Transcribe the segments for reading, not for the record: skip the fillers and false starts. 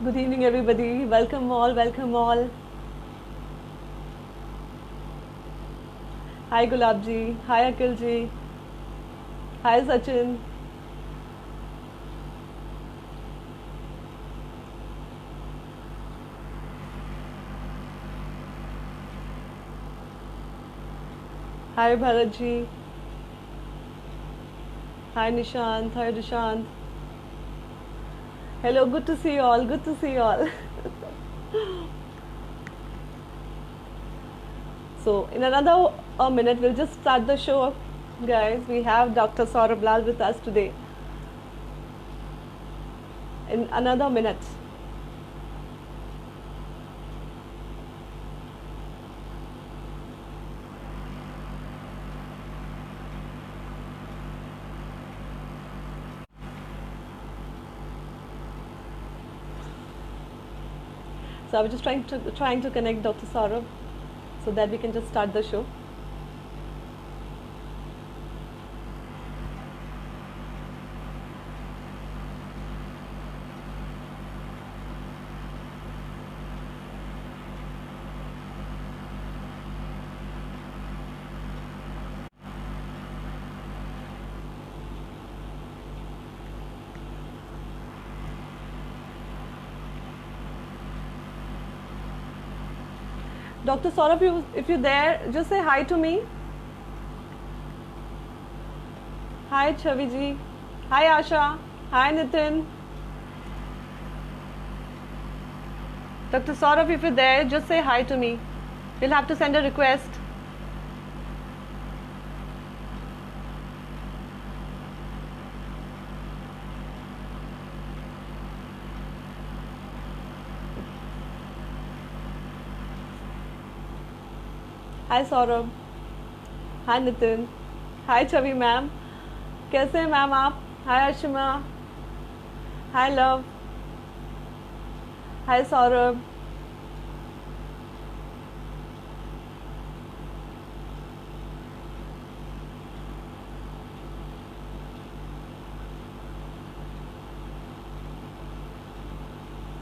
Good evening, everybody. Welcome all. Welcome all. Hi, Gulab ji. Hi, Akil ji. Hi, Sachin. Hi, Bharat ji. Hi, Nishant. Hi, Dishant. Hello. Good to see you all. Good to see you all. So, in another minute, we'll just start the show, guys. We have Dr. Saurabh Lal with us today. In another minute. So I was just trying to connect Dr. Saurabh so that we can just start the show. Dr. Saurabh, if you're there, just say hi to me. Hi, Chaviji. Hi, Asha. Hi, Nitin. Dr. Saurabh, if you're there, just say hi to me. You'll have to send a request. Hi, Saurabh. Hi, Nitin. Hi, Chavi ma'am. कैसे हैं ma'am आप? Hi Ashima. Hi love. Hi Saurabh.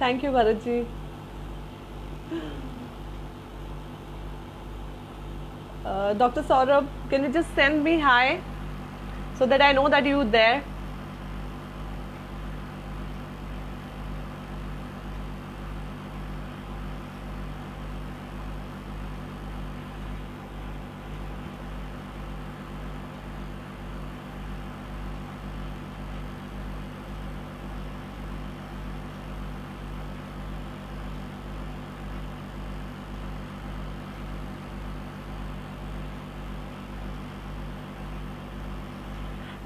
Thank you Bharat ji. Dr. Saurabh, can you just send me hi so that I know that you're there?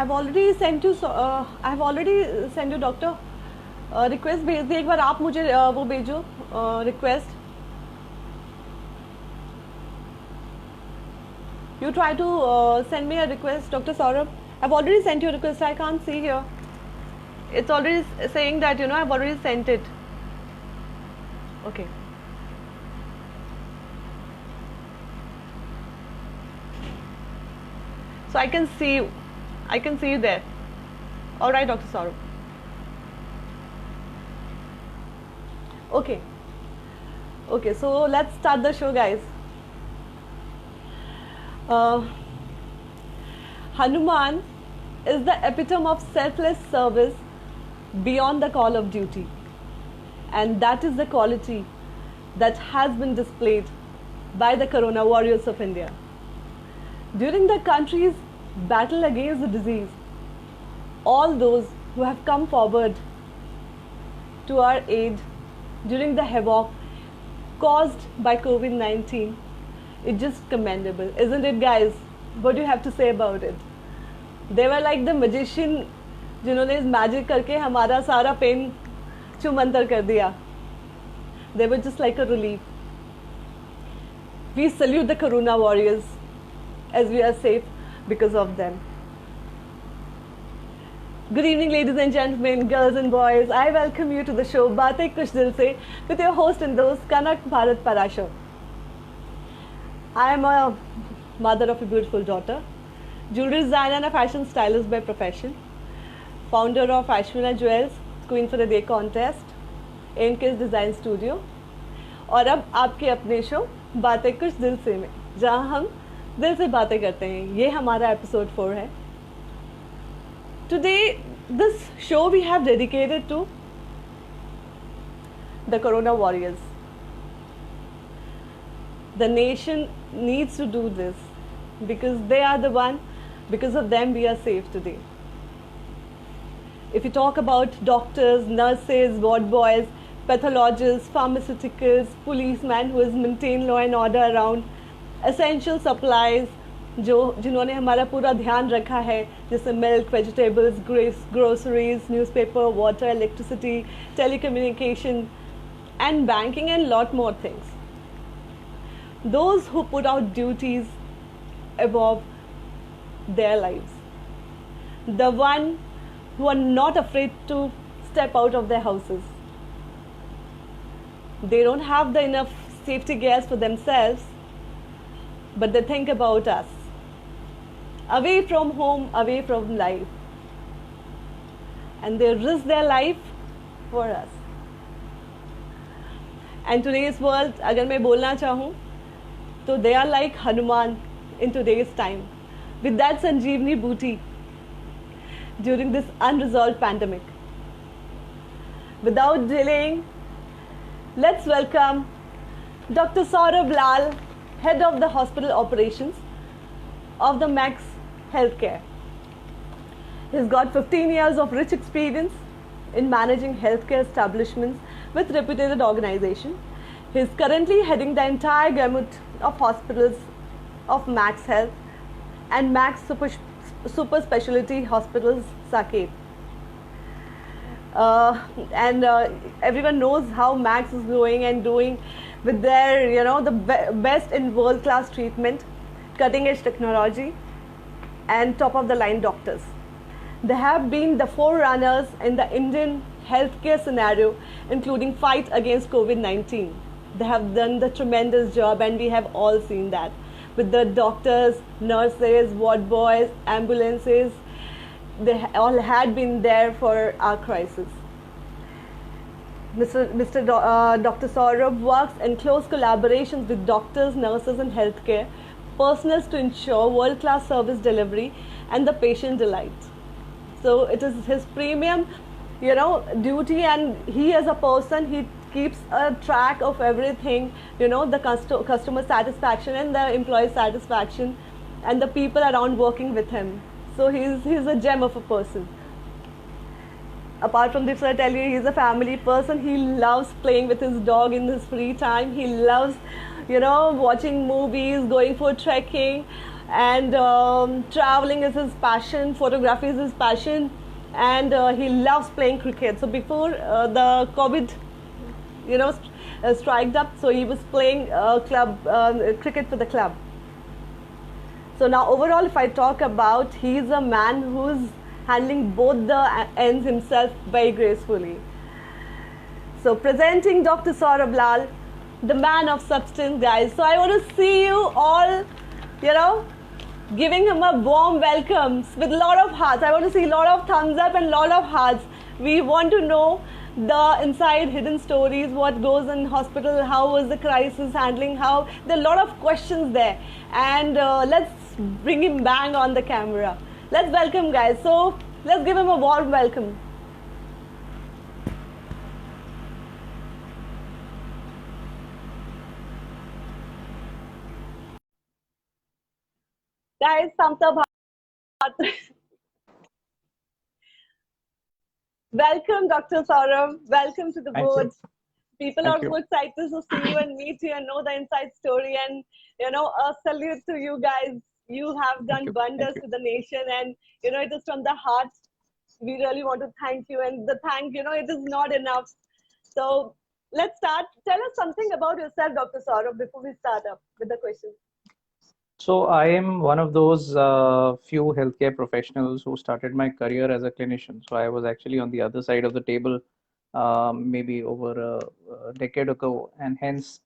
I've already sent you. I've already sent you, doctor. Request भेज दी. एक बार आप मुझे वो भेजो request. You try to send me a request, Dr. Saurabh. I've already sent you a request. I can't see here. It's already saying that I've already sent it. Okay. So I can see you. I can see you there. All right, Dr. Saurabh. Okay. Okay, so let's start the show, guys. Hanuman is the epitome of selfless service beyond the call of duty. And that is the quality that has been displayed by the Corona warriors of India. During the country's battle against the disease, all those who have come forward to our aid during the havoc caused by COVID-19, it's just commendable, isn't it, guys? What do you have to say about it? They were like the magician जिन्होंने इस magic करके हमारा सारा pen चुमंतर कर दिया. They were just like a relief. We salute the Corona warriors as we are safe because of them. Good evening, ladies and gentlemen, girls and boys. I welcome you to the show Baatein Kuch Dil Se with your host and host Kanak Bharat Parashar. I am a mother of a beautiful daughter, jewelry designer and a fashion stylist by profession, founder of Ashwina Jewels, Queen for the Day contest, MKS design studio और अब आपके अपने show बातें कुछ दिल से में, जहां हम दिल से बातें करते हैं। ये हमारा एपिसोड 4 है। Today this show we have dedicated to the corona warriors. The nation needs to do this because they are the one, because of them we are safe today. If you talk about doctors, nurses, ward boys, pathologists, pharmaceuticals, policemen who has maintained law and order around, essential supplies जो जिन्होंने हमारा पूरा ध्यान रखा है, जैसे milk, vegetables, groceries, newspaper, water, electricity, telecommunication and banking and lot more things. Those who put out duties above their lives, the one who are not afraid to step out of their houses. They don't have the enough safety gears for themselves, but they think about us. Away from home, away from life. And they risk their life for us. And today's world, अगर मैं बोलना चाहूँ तो they are like Hanuman in today's time with that Sanjeevani booty during this unresolved pandemic. Without delaying, let's welcome Dr. Saurabh Lal, Head of the Hospital Operations of the Max Healthcare. He's got 15 years of rich experience in managing healthcare establishments with reputed organization. He is currently heading the entire gamut of hospitals of Max Health and Max Super Specialty Hospitals, Saket. And everyone knows how Max is growing and doing with their, the best in world-class treatment, cutting-edge technology, and top-of-the-line doctors. They have been the forerunners in the Indian healthcare scenario, including fight against COVID-19. They have done the tremendous job, and we have all seen that with the doctors, nurses, ward boys, ambulances. They all had been there for our crisis. Dr. Saurabh works in close collaborations with doctors, nurses, and healthcare personnel to ensure world-class service delivery and the patient delight. So it is his premium, duty, and he as a person, he keeps a track of everything, the customer satisfaction and the employee satisfaction and the people around working with him. So he's a gem of a person. Apart from this, I tell you, he's a family person. He loves playing with his dog in his free time. He loves, watching movies, going for trekking, and traveling is his passion. Photography is his passion, and he loves playing cricket. So before the COVID, striked up, so he was playing cricket for the club. So now overall, if I talk about, he's a man who's handling both the ends himself very gracefully. So presenting Dr. Saurabh Lal, the man of substance, guys. So I want to see you all, giving him a warm welcome with a lot of hearts. I want to see a lot of thumbs up and a lot of hearts. We want to know the inside hidden stories, what goes in hospital, how was the crisis handling, how there are a lot of questions there. And let's bring him bang on the camera. Let's welcome, guys. So let's give him a warm welcome. Guys, thumbs up. Welcome, Dr. Saurabh. Welcome to the board. People are so excited to see you and meet you and know the inside story. And, a salute to you guys. You have done wonders to the nation, and, it is from the heart. We really want to thank you. And the thank, it is not enough. So let's start. Tell us something about yourself, Dr. Saurabh, before we start up with the questions. So I am one of those few healthcare professionals who started my career as a clinician. So I was actually on the other side of the table maybe over a decade ago, and hence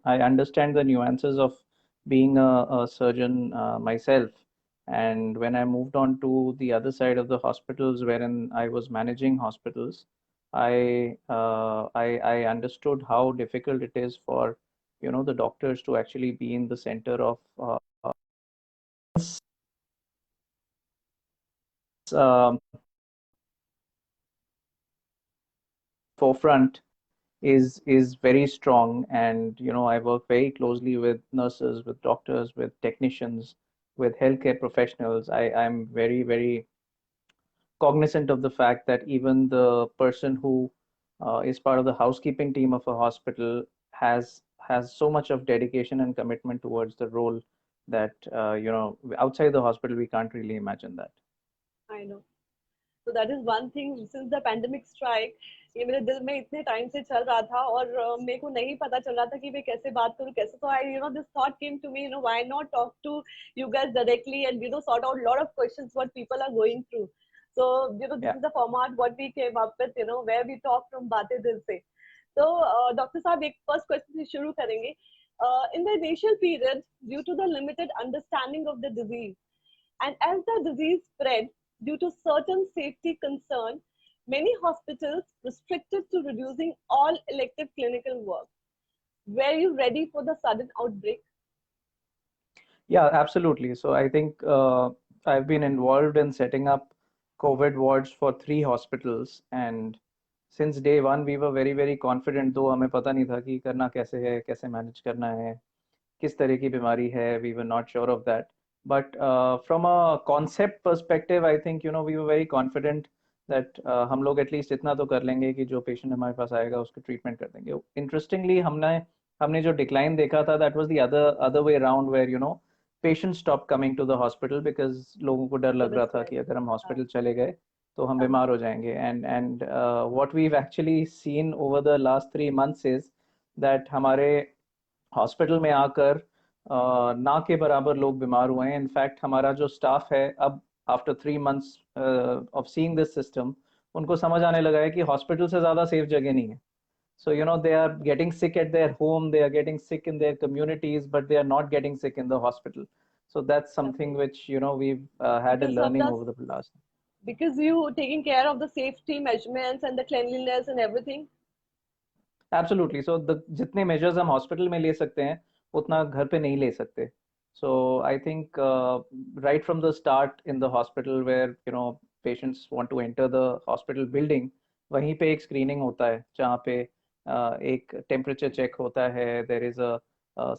I understand the nuances of being a surgeon myself. And when I moved on to the other side of the hospitals, wherein I was managing hospitals, I understood how difficult it is for, the doctors to actually be in the center of um, forefront is very strong. And I work very closely with nurses, with doctors, with technicians, with healthcare professionals. I'm very, very cognizant of the fact that even the person who is part of the housekeeping team of a hospital has so much of dedication and commitment towards the role that outside the hospital we can't really imagine that. I know. So that is one thing since the pandemic strike, ये मेरे दिल में इतने time से चल रहा था और मेरे को नहीं पता चल रहा था कि मैं कैसे बात करूं कैसे तो आई this thought came to me why not talk to you guys directly and sort out a lot of questions what people are going through. So this Yeah. is the format what we came up with where we talk from बातें दिल से. So doctor साहब एक first question से शुरू करेंगे. In the initial period, due to the limited understanding of the disease, and as the disease spread due to certain safety concern, many hospitals restricted to reducing all elective clinical work. Were you ready for the sudden outbreak? Yeah, absolutely. So I think I've been involved in setting up COVID wards for 3 hospitals, and since day one we were very, very confident, though हमें पता नहीं था कि करना कैसे है, कैसे manage करना है, किस तरह की बीमारी है. We were not sure of that. But from a concept perspective, I think we were very confident that हम लोग एटलीस्ट इतना तो कर लेंगे कि जो पेशेंट हमारे पास आएगा उसको ट्रीटमेंट कर देंगे. इंटरेस्टिंगली हमने जो डिक्लाइन देखा था, that was the other way around, where patients stop coming to the hospital because लोगों को डर So लग रहा that's था right. कि अगर हम हॉस्पिटल चले गए तो हम बीमार हो जाएंगे. And what we have actually seen over the last 3 months is that हमारे हॉस्पिटल में आकर ना के बराबर लोग बीमार हुए हैं. इनफैक्ट हमारा जो स्टाफ है अब, after 3 months of seeing this system, उनको समझ आने लगा है कि हॉस्पिटल से ज़्यादा सेफ जगह नहीं है. So, they are getting sick at their home, they are getting sick in their communities, but they are not getting sick in the hospital. So that's something Okay. which, we've had a Because of learning the over the last. because you taking care of the safety measurements and the cleanliness and everything. Absolutely. So the जितने measures हम hospital में ले सकते हैं उतना घर पे नहीं ले सकते. So I think right from the start in the hospital where patients want to enter the hospital building, वहीं पे एक screening होता है जहाँ पे एक temperature check होता है. There is a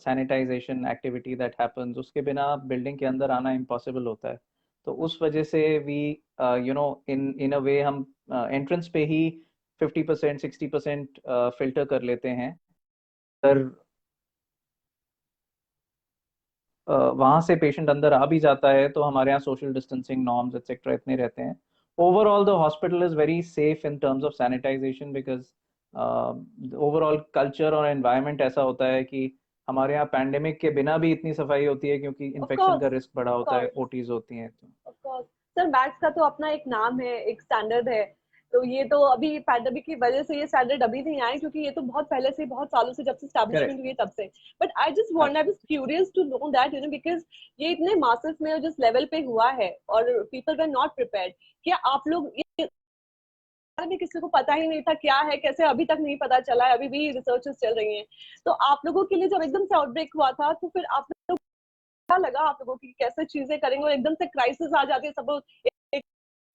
sanitization activity that happens. उसके बिना building के अंदर आना impossible होता है. तो उस वजह से we in a way हम entrance पे ही 50% 60% फिल्टर कर लेते हैं. अगर वहां से पेशेंट अंदर आ भी जाता है तो हमारे यहाँ सोशल डिस्टेंसिंग नॉर्म्स एक्सेट्रा इतने रहते हैं. Overall the hospital is very safe in terms of sanitisation because overall culture और एनवायरनमेंट ऐसा होता है कि हमारे यहाँ पैंडेमिक के बिना भी इतनी सफाई होती है क्योंकि Of इन्फेक्शन course, का रिस्क बड़ा of होता है, course. ओटीज होती हैं तो. ऑफ कोर्स सर मैथ्स का तो अपना एक नाम है एक स्टैंडर्ड है. तो ये तो अभी पैंडेमिक की वजह से ये स्टैंडर्ड अभी नहीं आए क्योंकि ये तो बहुत पहले से बहुत सालों से जब से करेक्ट. स्टैब्लिशमेंट हुई है तब से. But I just want I was curious to know that because ये इतने मासेस में जिस लेवल पे हुआ है और पीपल वर नॉट प्रिपेयर्ड. क्या आप लोग ये बारे में किसी को पता ही नहीं था क्या है कैसे अभी तक नहीं पता चला है अभी भी रिसर्चेस चल रही हैं. तो आप लोगों के लिए जब एकदम से आउटब्रेक हुआ था तो फिर आप लोग क्या लगा आप लोगों की कैसे चीजें करेंगे और एकदम से क्राइसिस आ जाती है सब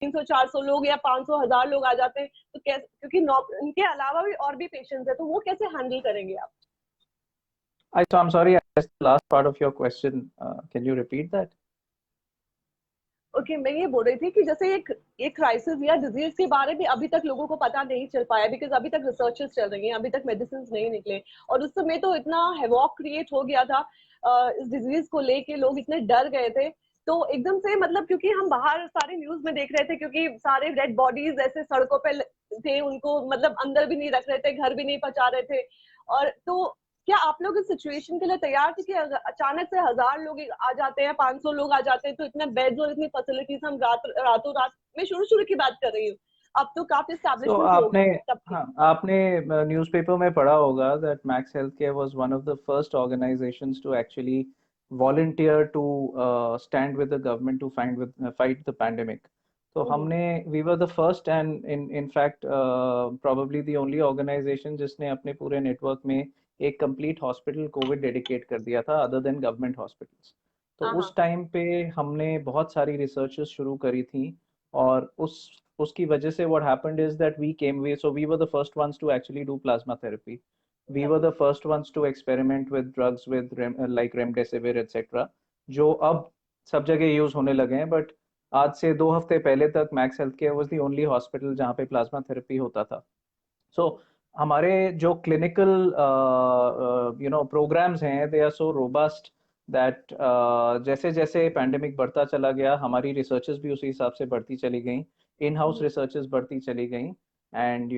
300 400 लोग या 500 1000 लोग आ जाते हैं तो कैसे क्योंकि इनके अलावा भी और भी पेशेंट्स है तो वो कैसे हैंडल करेंगे आप. So I'm sorry, I missed the last part of your question. Can you repeat that? Okay मैं ये बोल रही थी कि जैसे एक क्राइसिस या डिजीज के बारे में अभी तक लोगों को पता नहीं चल पाया बिकॉज अभी तक रिसर्चेस चल रही हैं अभी तक मेडिसिन नहीं निकले और उस समय तो इतना हेवॉक क्रिएट हो गया था इस डिजीज को लेके लोग इतने डर गए थे. तो एकदम से मतलब क्योंकि हम बाहर सारे न्यूज में देख रहे थे क्योंकि सारे डेड बॉडीज ऐसे सड़कों पे थे उनको मतलब अंदर भी नहीं रख रहे थे घर भी नहीं पहुंचा रहे थे. और तो क्या आप लोग इस सिचुएशन के लिए तैयार थे कि अचानक से 1000 लोग आ जाते हैं 500 लोग आ जाते हैं तो इतने बेड्स और इतनी फैसिलिटीज हम रातों रात में शुरू की बात कर रही हूँ. अब तो काफी So एस्टेब्लिशमेंट हो आपने गए तब की. हाँ आपने न्यूज़पेपर में पढ़ा होगा that Max Healthcare was one of the first organizations to actually volunteer to stand with the government to fight the pandemic. तो हमने we were the first and in fact probably the only organisation जिसने अपने पूरे network में एक complete hospital Covid dedicate कर दिया था अदर देन गवर्नमेंट हॉस्पिटल्स। तो हाँ उस हाँ। टाइम पे हमने बहुत सारी रिसर्चेस शुरू करी थी और उसकी वजह से what happened is that we came way so we were the first ones to actually do plasma therapy. We were the right. First ones to experiment with drugs with like remdesivir etcetera, जो अब सब जगह use होने लगे हैं। But आज से 2 हफ्ते पहले तक max health care was the only hospital जहाँ पे प्लाज्मा थेरेपी होता था। सो हमारे जो क्लिनिकल प्रोग्राम्स हैं they are so robust that जैसे जैसे पैंडेमिक बढ़ता चला गया हमारी रिसर्चेस भी उसी हिसाब से बढ़ती चली गई, इन हाउस रिसर्चेस बढ़ती चली गई। And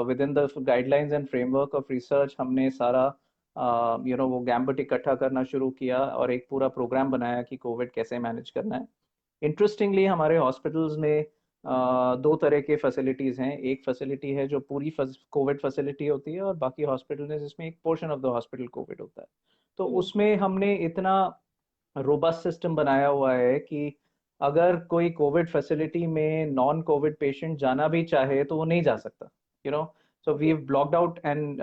with in the guidelines and framework of research हमने सारा वो गैम्बट इकट्ठा करना शुरू किया और एक पूरा प्रोग्राम बनाया कि कोविड कैसे मैनेज करना है। इंटरेस्टिंगली हमारे हॉस्पिटल्स में दो तरह के फैसिलिटीज़ हैं। एक फैसिलिटी है जो पूरी कोविड फैसिलिटी होती है और बाकी हॉस्पिटल है जिसमें एक portion of the hospital Covid होता है। तो उसमें हमने इतना रोबस्ट सिस्टम बनाया हुआ है कि अगर कोई कोविड फैसिलिटी में नॉन कोविड पेशेंट जाना भी चाहे तो वो नहीं जा सकता, you know. So we okay. Have blocked out and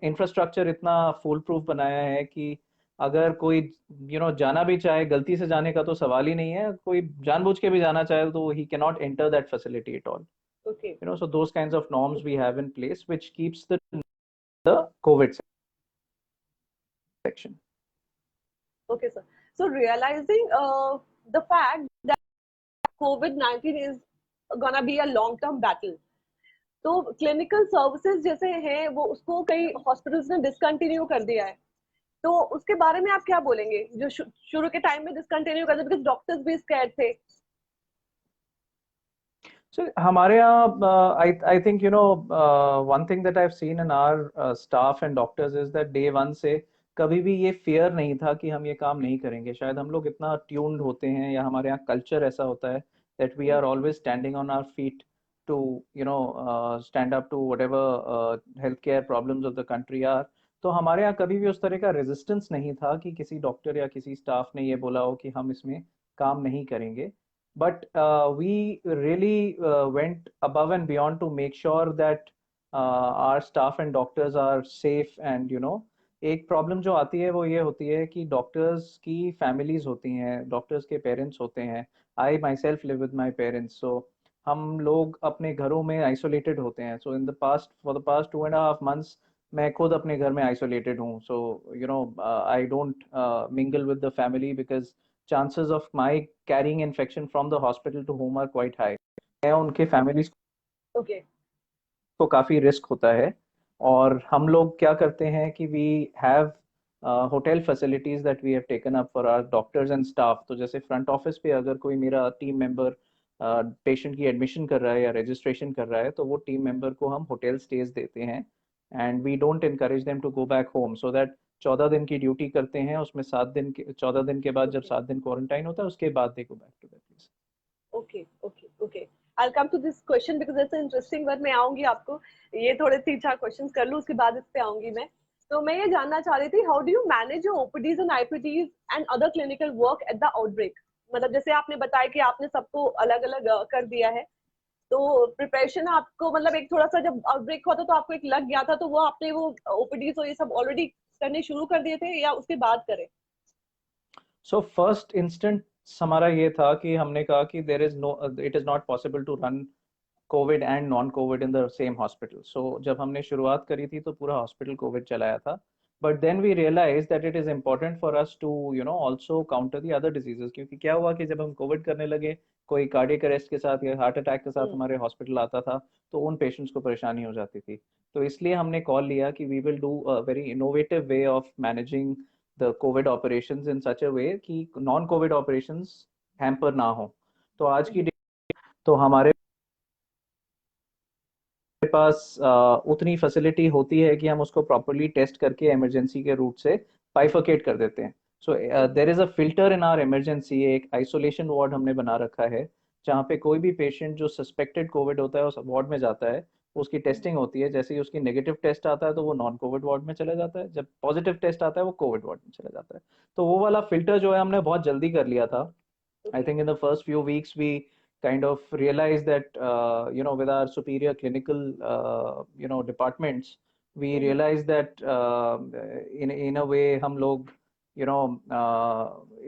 infrastructure इतना फुल प्रूफ बनाया है कि अगर कोई जाना भी चाहे, गलती से जाने का तो सवाल ही नहीं है, कोई जानबूझ के भी जाना चाहे तो ही can not enter that facility at all. Okay. So those kinds of norms we have in place which keeps the Covid section. Okay, sir. So realizing the fact that COVID-19 is gonna be a long-term battle, तो clinical services जैसे हैं वो उसको कई hospitals ने discontinue कर दिया है, तो उसके बारे में आप क्या बोलेंगे जो शुरू के टाइम में डिसकंटिन्यू कर दिया बिकॉज डॉक्टर्स भी स्कैर्ड थे? So हमारे यहाँ I think one thing that I've seen in our staff and doctors is that day one से कभी भी ये fear नहीं था कि हम ये काम नहीं करेंगे। शायद हम लोग इतना tuned होते हैं या हमारे यहाँ culture ऐसा होता है that we are always standing on our feet to stand up to whatever healthcare problems of the country are। तो हमारे यहाँ कभी भी उस तरह का resistance नहीं था कि किसी डॉक्टर या किसी स्टाफ ने ये बोला हो कि हम इसमें काम नहीं करेंगे। But we really went above and beyond to make sure that our staff and doctors are safe and एक प्रॉब्लम जो आती है वो ये होती है कि डॉक्टर्स की फैमिलीज होती हैं, डॉक्टर्स के पेरेंट्स होते हैं। I myself live with my parents, so हम लोग अपने घरों में आइसोलेटेड होते हैं। So in the past for the past 2.5 months मैं खुद अपने घर में आइसोलेटेड हूँ। So I don't mingle with the family because chances of my carrying infection from the hospital to home are quite high। मैं उनके फैमिलीज ओके। को काफ़ी रिस्क होता है। और हम लोग क्या करते हैं कि we have hotel facilities that we have taken up for our doctors and staff. तो जैसे फ्रंट ऑफिस पे अगर कोई मेरा टीम मेंबर पेशेंट की एडमिशन कर रहा है या रजिस्ट्रेशन कर रहा है तो वो टीम मेंबर को हम होटल स्टेज देते हैं and we don't encourage them to go back home, so that 14 दिन की ड्यूटी करते हैं, उसमें 7 दिन के 14 दिन के बाद जब ओके। 7 दिन क्वारंटाइन होता है उसके बाद they go back to that place. Okay. Okay. Okay. I'll come to this question because it's an interesting one। मैं आऊंगी आपको, ये थोड़े 3-4 क्वेश्चंस कर लूं उसके बाद इस पे आऊंगी मैं। तो मैं ये जानना चाह रही थी, how do you manage your OPDs and IPDs and other clinical work at the outbreak? मतलब जैसे आपने बताया कि आपने सबको अलग अलग कर दिया है, तो प्रिपरेशन आपको मतलब एक थोड़ा सा जब आउटब्रेक हुआ था तो आपको एक लग गया था, तो वो आपने वो ओपीडीज और ये सब ऑलरेडी करने शुरू कर दिए थे या उसके बाद करें? सो फर्स्ट इंस्टेंट हमारा ये था कि हमने कहा कि there is no it is not possible to run covid and non covid in the same hospital. So जब हमने शुरुआत करी थी तो पूरा हॉस्पिटल कोविड चलाया था। But then we realise that it is important for us to also counter the other diseases, क्योंकि क्या हुआ कि जब हम कोविड करने लगे कोई कार्डियक अरेस्ट के साथ या हार्ट अटैक के साथ हमारे हॉस्पिटल आता था तो उन पेशेंट्स को परेशानी हो जाती थी। तो इसलिए हमने कॉल लिया कि we will do a very innovative way of managing the covid operations in such a way कि नॉन कोविड ऑपरेशंस हैम्पर ना हो। तो आज की तो हमारे पास उतनी फैसिलिटी होती है कि हम उसको प्रॉपरली टेस्ट करके इमरजेंसी के रूट से बाइफरकेट कर देते हैं। So there is a filter in our emergency, एक आइसोलेशन वार्ड हमने बना रखा है जहाँ पे कोई भी पेशेंट जो सस्पेक्टेड कोविड होता है उस वार्ड में जाता है, उसकी टेस्टिंग होती है, जैसे ही उसकी नेगेटिव टेस्ट आता है तो वो नॉन कोविड वार्ड में चला जाता है, जब पॉजिटिव टेस्ट आता है वो कोविड वार्ड में चला जाता है। तो वो वाला फिल्टर जो है हमने बहुत जल्दी कर लिया था। I okay. think in the first few weeks we kind of realized that with our superior clinical departments, we realized that in a way हम लोग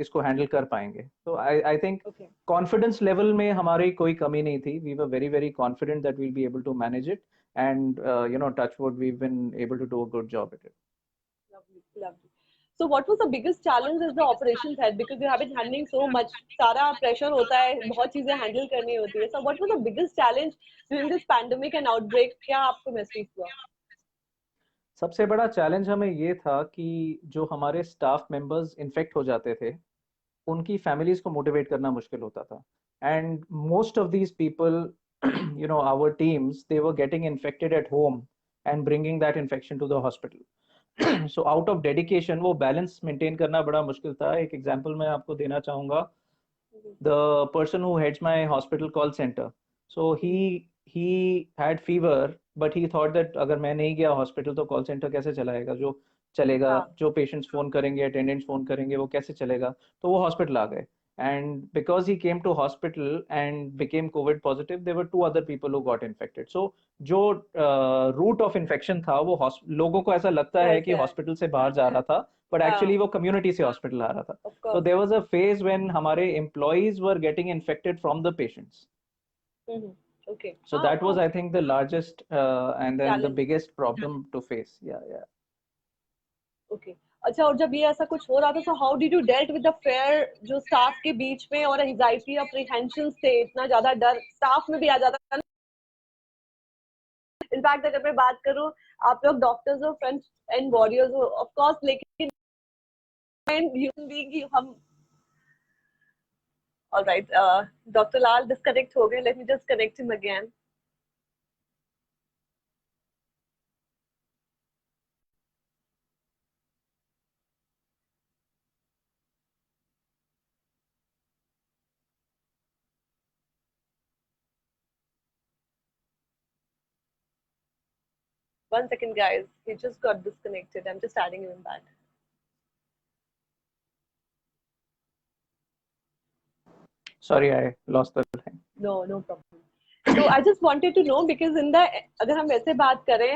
इसको हैंडल कर पाएंगे. तो I think Okay. confidence level में हमारी कोई कमी नहीं थी. We were very very confident that we'll be able to manage it, and touch wood, we've been able to do a good job at it. Lovely, lovely. So what was the biggest challenge as the operations head, because you have been handling so much, सारा pressure होता है, बहुत चीजें handle करनी होती है. So what was the biggest challenge during this pandemic and outbreak? क्या आपको महसूस हुआ? सबसे बड़ा चैलेंज हमें ये था कि जो हमारे स्टाफ मेंबर्स इन्फेक्ट हो जाते थे, उनकी फैमिलीज को मोटिवेट करना मुश्किल होता था. And most of these people, our teams, they were getting infected at home and bringing that infection to the hospital. So out of dedication वो बैलेंस मेंटेन करना बड़ा मुश्किल था. एक एग्जांपल मैं आपको देना चाहूँगा. The person who heads my hospital call centre, so he had fever, but he thought that अगर मैं नहीं गया हॉस्पिटल तो कॉल सेंटर कैसे चलाएगा, जो चलेगा, जो पेशेंट्स फोन करेंगे, अटेंडेंट्स फोन करेंगे, वो कैसे चलेगा. तो वो हॉस्पिटल आ गए, and because he came to hospital and became covid positive, there were two other people who got infected. So जो root of infection था वो लोगों को ऐसा लगता है कि हॉस्पिटल से बाहर जा रहा था, but actually वो community से हॉस्पिटल आ रहा था. So there was a phase when हमारे employees were getting infected from the patients. Okay. So that was, I think, the largest and then the Challenge. biggest problem to face. Yeah. Okay. अच्छा, और जब ये ऐसा कुछ हो रहा था, so how did you dealt with the fear जो स्टाफ के बीच में, और एंजाइटी, अप्रीहेंशन से, इतना ज्यादा डर स्टाफ में भी आ जाता था. इनफैक्ट अगर मैं बात करूं, आप लोग डॉक्टर्स हो, फ्रंट एंड वॉरियर्स हो, ऑफ कोर्स, लेकिन ह्यूमन बीइंग हम. ऑलराइट, डॉक्टर लाल डिस्कनेक्ट हो गए. Let me just connect him again. One second, guys. He just got disconnected. I'm just adding him back. Sorry, I lost the line. No problem. So I just wanted to know, because in the, अगर हम ऐसे बात करें,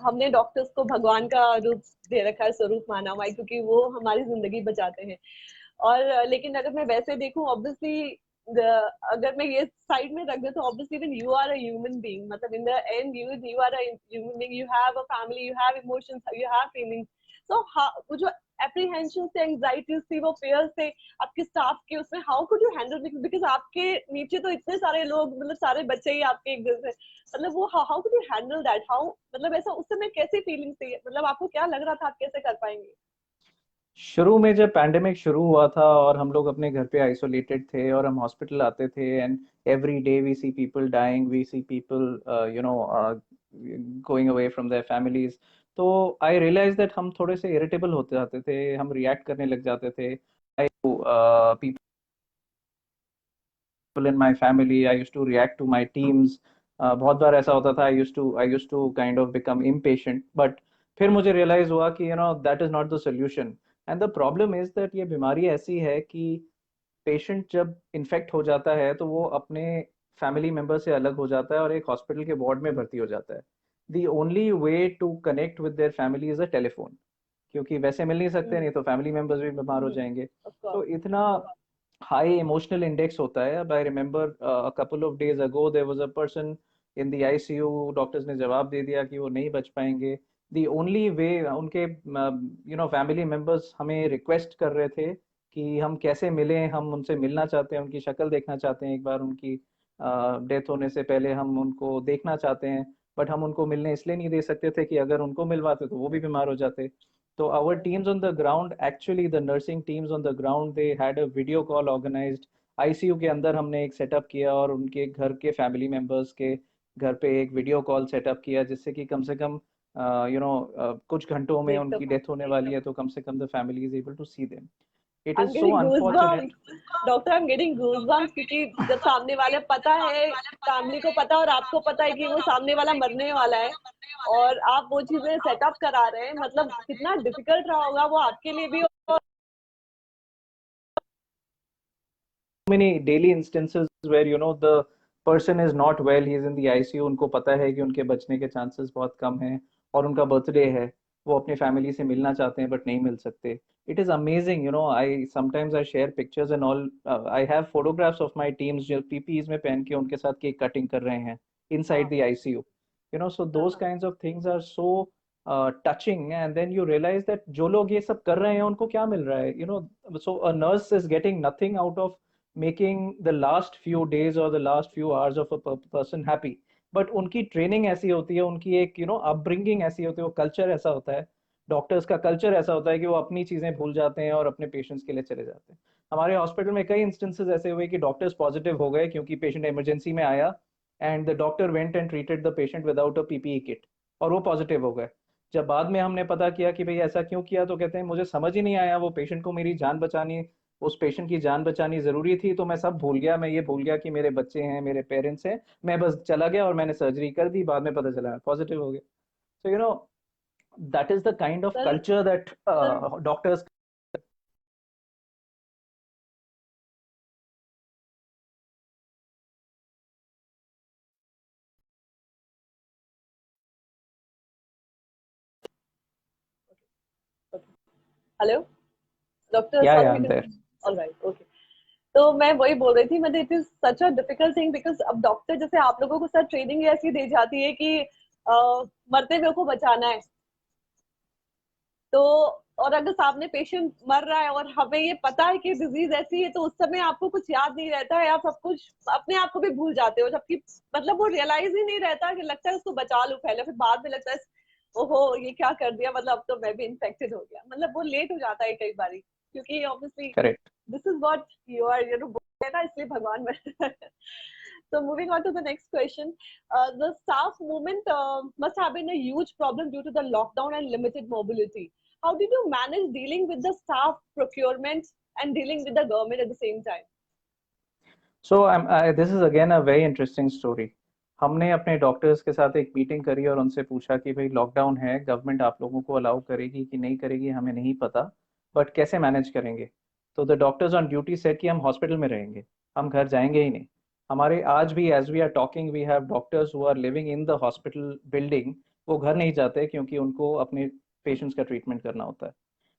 हमने doctors को भगवान का रूप दे रखा है, स्वरूप माना हुआ है, क्योंकि वो हमारी जिंदगी बचाते हैं. और लेकिन अगर मैं वैसे देखूं, ऑब्वियसली अगर मैं ये साइड में रख दूं, तो obviously when you are a human being, मतलब in the end you are a human being, you have a family, you have emotions, you have feelings. So वो जो एप्रीहेंशन से, एंजाइटीज थी, वो फेयर से आपके स्टाफ के, उसमें how could you handle, because आपके नीचे तो इतने सारे लोग, मतलब सारे बच्चे ही आपके एक जैसे, मतलब वो how could you handle that, how, मतलब ऐसा उस समय कैसी फीलिंग थी, मतलब आपको क्या लग रहा था, आप कैसे कर पाएंगे? शुरू में जब पैंडेमिक शुरू हुआ था और हम लोग अपने घर पे आइसोलेटेड थे और हम हॉस्पिटल आते थे, and every day we see people dying, we see people going away from their families. तो आई रियलाइज दैट हम थोड़े से इरिटेबल होते जाते थे, हम रिएक्ट करने लग जाते थे. people in my family, I used to react to my teams. बहुत बार ऐसा होता था, I used to kind of become impatient, but फिर मुझे realize हुआ कि that is not the solution. And the problem is that ये बीमारी ऐसी है कि पेशेंट जब इन्फेक्ट हो जाता है तो वो अपने फैमिली मेंबर से अलग हो जाता है और एक हॉस्पिटल के वार्ड में भर्ती हो जाता है. The only way to connect with their family is a telephone, क्योंकि वैसे मिल नहीं सकते, नहीं तो फैमिली मेंबर्स भी बीमार हो जाएंगे. तो इतना हाई इमोशनल इंडेक्स होता है. अब I remember a couple of days ago there was a person in the ICU. Doctors ने जवाब दे दिया कि वो नहीं बच पाएंगे. द ओनली वे, उनके फैमिली मेंबर्स हमें रिक्वेस्ट कर रहे थे कि हम कैसे मिलें, हम उनसे मिलना चाहते हैं, उनकी शक्ल देखना चाहते हैं, एक बार उनकी डेथ होने से पहले हम उनको देखना चाहते हैं. बट हम उनको मिलने इसलिए नहीं दे सकते थे कि अगर उनको मिलवाते तो वो भी बीमार हो जाते. So our teams on the ground, actually the nursing teams on the ground, they had a video call organized. ICU के अंदर हमने एक सेटअप किया और उनके घर के फैमिली मेंबर्स के घर पे एक वीडियो कॉल सेटअप किया, जिससे कि कम से कम कुछ घंटों में उनकी डेथ होने वाली है तो कम से कम the family is able to see them. It is so unfortunate. Doctor, I'm getting goosebumps, क्योंकि जब सामने वाले पता है, फैमिली को पता और आपको पता है कि वो सामने वाला मरने वाला है, और आप वो चीजें सेटअप करा रहे हैं, मतलब कितना डिफिकल्ट रहा होगा वो आपके लिए भी. Many daily instances where the person is not well, he is in the ICU, उनको पता है कि उनके बचने के चांसेस बहुत कम हैं और उनका बर्थडे है, वो अपनी फैमिली से मिलना चाहते हैं बट नहीं मिल सकते. It is amazing, I sometimes I share pictures and all. I have photographs of my teams जो PPEs में पहन के उनके साथ केक कटिंग कर रहे हैं inside the ICU. So those kinds of things are so touching, and then you realize that जो लोग ये सब कर रहे हैं उनको क्या मिल रहा है. So a nurse is getting nothing out of making the last few days or the last few hours of a person happy, but उनकी ट्रेनिंग ऐसी होती है, उनकी एक अपब्रिंगिंग ऐसी होती है, वो कल्चर ऐसा होता है, डॉक्टर्स का कल्चर ऐसा होता है कि वो अपनी चीजें भूल जाते हैं और अपने पेशेंट्स के लिए चले जाते हैं. हमारे हॉस्पिटल में कई इंस्टेंसेस ऐसे हुए कि डॉक्टर्स पॉजिटिव हो गए क्योंकि पेशेंट इमरजेंसी में आया and the doctor went and treated the patient without a PPE kit, और वो पॉजिटिव हो गए. जब बाद में हमने पता किया कि भाई ऐसा क्यों किया, तो कहते हैं मुझे समझ ही नहीं आया, वो पेशेंट को मेरी जान बचानी, उस पेशेंट की जान बचानी जरूरी थी, तो मैं सब भूल गया, मैं ये भूल गया कि मेरे बच्चे हैं, मेरे पेरेंट्स हैं, मैं बस चला गया और मैंने सर्जरी कर दी, बाद में पता चला पॉजिटिव हो गया. So that is the kind of sir culture that sir doctors. Hello doctor Yeah, Sadhvi I'm can there. Alright okay. तो मैं वही बोल रही थी, मतलब it is such a difficult thing because अब डॉक्टर जैसे आप लोगों को सर ट्रेनिंग ऐसी दी जाती है कि मरते हुए को बचाना है. तो और अगर सामने पेशेंट मर रहा है और हमें ये पता है कि डिजीज ऐसी है, तो उस समय आपको कुछ याद नहीं रहता है, आप सब कुछ अपने आप को भी भूल जाते हो, जबकि मतलब वो रियलाइज ही नहीं रहता कि लगता है उसको बचा लो पहले, फिर बाद में लगता है ओहो ये क्या कर दिया, मतलब अब तो मैं भी इन्फेक्टेड हो गया, मतलब वो लेट हो जाता है कई बारी, क्योंकि obviously Correct. This is what you are बोलते हैं ना, इसलिए भगवान में. So moving on to the next question, the staff movement must have been a huge problem due to the lockdown and limited mobility. How did you manage dealing with the staff procurement and dealing with the government at the same time? So this is again a very interesting story. हमने अपने doctors के साथ एक meeting करी और उनसे पूछा कि भाई लॉकडाउन है, गवर्नमेंट आप लोगों को अलाउ करेगी कि नहीं करेगी हमें नहीं पता, बट कैसे मैनेज करेंगे. तो the doctors on duty said कि हम हॉस्पिटल में रहेंगे, हम घर जाएंगे ही नहीं. हमारे आज भी as we are talking we have doctors who are living in the hospital building, वो घर नहीं जाते क्योंकि उनको अपने पेशेंट्स का ट्रीटमेंट करना होता है.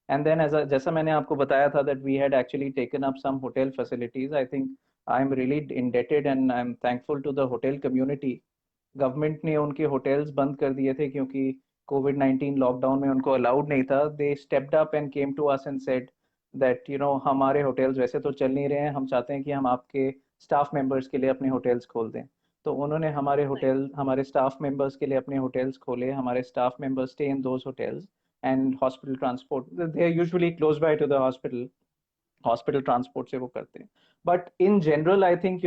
And then जैसा मैंने आपको बताया था that we had actually taken up some hotel facilities. I think I'm really indebted and I'm thankful to the hotel community. Government ने उनके होटल्स बंद कर दिए थे क्योंकि कोविड-19 लॉकडाउन में उनको अलाउड नहीं था. They stepped up and came to us and said that हमारे होटल्स वैसे तो चल नहीं रहे हैं, हम चाहते हैं कि हम आपके स्टाफ मेंबर्स के लिए अपने होटल्स खोल दें. तो उन्होंने हमारे स्टाफ मेंबर्स के लिए अपने होटल्स खोले, हमारे staff members stay in those hotels, and hospital transport, they are usually close by to the hospital transport से वो करते हैं. But in general I think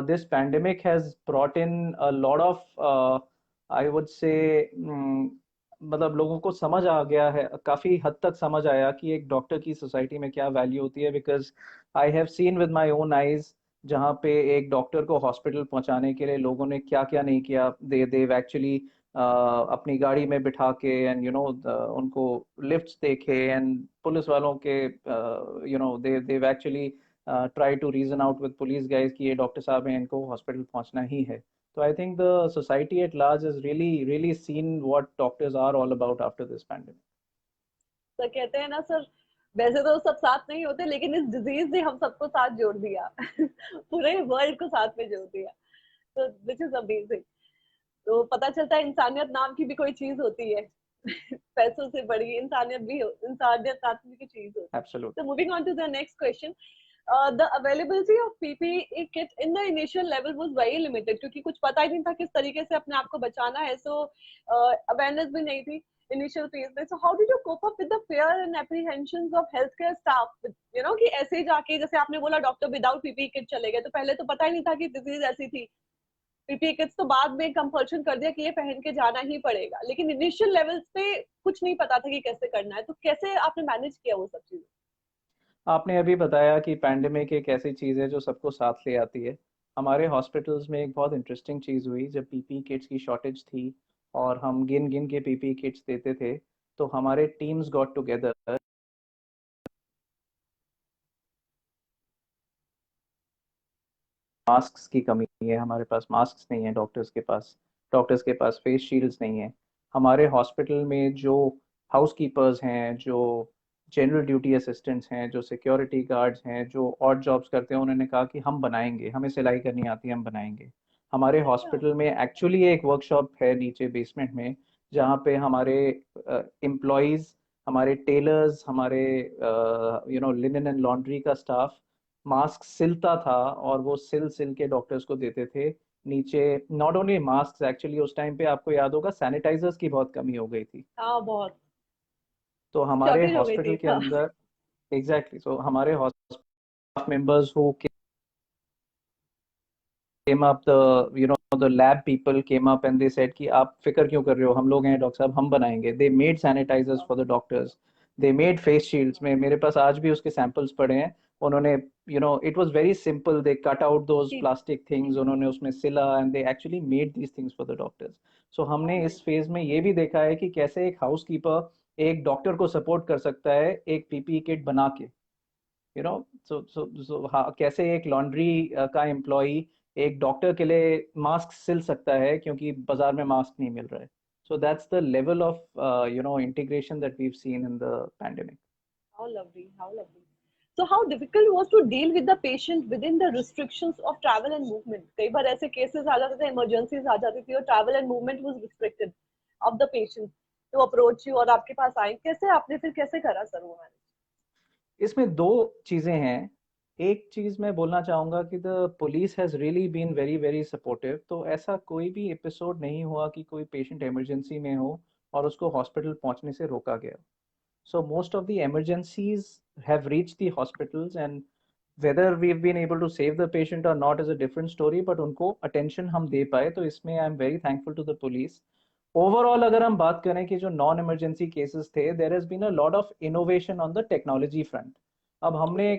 this pandemic has brought in a lot of I would say मतलब लोगों को समझ आ गया है, काफी हद तक समझ आया कि एक डॉक्टर की सोसाइटी में क्या वैल्यू होती है. Because I have seen with my own eyes जहाँ पे एक डॉक्टर को हॉस्पिटल पहुंचाने के लिए लोगों ने क्या क्या नहीं किया. देव एक्चुअली अपनी गाड़ी में बिठा के एंड उनको लिफ्ट्स देखे, एंड पुलिस वालों के they've actually try to reason out with police guys कि ये डॉक्टर साहब हैं, इनको हॉस्पिटल पहुंचना ही है. तो I think the society at large is really really seen what doctors are all about after this pandemic. Sir कहते हैं ना सर, वैसे तो सब साथ नहीं होते, लेकिन इस डिजीज ने हम सबको साथ जोड़ दिया. पूरे वर्ल्ड को साथ में जोड़ दिया. तो दिस इज अमेजिंग. तो पता चलता है इंसानियत नाम की भी कोई चीज होती है. पैसों से बड़ी इंसानियत भी इंसानियत नाम की चीज होती है. Absolutely. So moving on to the next question. The availability of PPE kit in the initial level was very limited, क्योंकि कुछ पता ही नहीं था किस तरीके से अपने आप को बचाना है. So awareness भी नहीं थी initial phase में. So how did you cope up with the fear and apprehensions of healthcare staff? कि ऐसे ही जाके, जैसे आपने बोला डॉक्टर विदाउट पीपीई किट चले गए, तो पहले तो पता ही नहीं था कि डिजीज ऐसी थी. पीपीई किट्स तो बाद में कंपल्शन कर दिया कि ये पहन के जाना ही पड़ेगा, लेकिन इनिशियल लेवल्स पे कुछ नहीं पता था कि कैसे करना है. तो कैसे आपने मैनेज किया वो सब चीजें? आपने अभी बताया कि पैंडेमिक एक ऐसी चीज़ है जो सबको साथ ले आती है. हमारे हॉस्पिटल्स में एक बहुत इंटरेस्टिंग चीज़ हुई जब पीपीई किट्स की शॉर्टेज थी और हम गिन गिन के पीपीई किट्स देते थे, तो हमारे टीम्स गॉट टुगेदर. मास्क की कमी है, हमारे पास मास्क नहीं है, डॉक्टर्स के पास फेस शील्ड्स नहीं है। हमारे हॉस्पिटल में जो हाउसकीपर्स हैं, जो जनरल ड्यूटी असिस्टेंट्स हैं, जो सिक्योरिटी गार्ड्स हैं, जो ऑड जॉब्स करते हैं, उन्होंने कहा कि हम बनाएंगे, हमें सिलाई करनी आती है, हम बनाएंगे। हमारे अच्छा। हॉस्पिटल में एक्चुअली एक वर्कशॉप है नीचे बेसमेंट में, जहाँ पे हमारे एम्प्लॉयज, हमारे टेलर्स, हमारे लिनन एंड लॉन्ड्री का स्टाफ मास्क सिलता था, और वो सिल सिल के डॉक्टर्स को देते थे नीचे। नॉट ओनली मास्क, एक्चुअली उस टाइम पे आपको याद होगा सैनिटाइजर्स की बहुत कमी हो गई थी। हाँ, बहुत तो हमारे शॉर्टेज हो गई थी, हॉस्पिटल के हाँ। अंदर एग्जैक्टली सो हमारे hospital members who came up, the lab people came up and they said कि आप फिक्र क्यों कर रहे हो, हम लोग हैं डॉक्टर साहब, हम बनाएंगे। they made sanitizers for the doctors, they made face shields में, मेरे पास आज भी उसके सैंपल्स पड़े हैं। उन्होंने it was very simple, they cut out those ठीक। plastic things, उन्होंने उसमें सिला, and they actually made these things for the doctors। so हाँ, हमने नहीं। इस फेज में ये भी देखा है कि कैसे एक हाउसकीपर एक डॉक्टर को सपोर्ट कर सकता है एक पीपीई किट बना के। कैसे एक लॉन्ड्री का एम्प्लॉय एक डॉक्टर के लिए मास्क सिल सकता है क्योंकि बाजार में मास्क नहीं मिल रहा है। So that's the level of integration that we've seen in the pandemic. How lovely, how lovely. So how difficult was to deal with the patient within the restrictions of travel and movement? कई बार ऐसे cases आ जाते थे, emergencies आ जाती थी और travel and movement was restricted of the patient to approach you और आपके पास आए, कैसे आपने फिर कैसे करा सर वो मैनेज? इसमें दो चीजें हैं। एक चीज मैं बोलना चाहूंगा कि the police has really been very very supportive. तो ऐसा कोई भी एपिसोड नहीं हुआ कि कोई पेशेंट इमरजेंसी में हो और उसको हॉस्पिटल पहुंचने से रोका गया। So most of the emergencies have reached the hospitals, and whether we've been able to save the patient or not is a different story, but उनको attention हम दे पाए, तो इसमें I am very thankful to the police। Overall अगर हम बात करें कि जो नॉन इमरजेंसी केसेस थे, there has been a lot of innovation on the technology front। अब हमने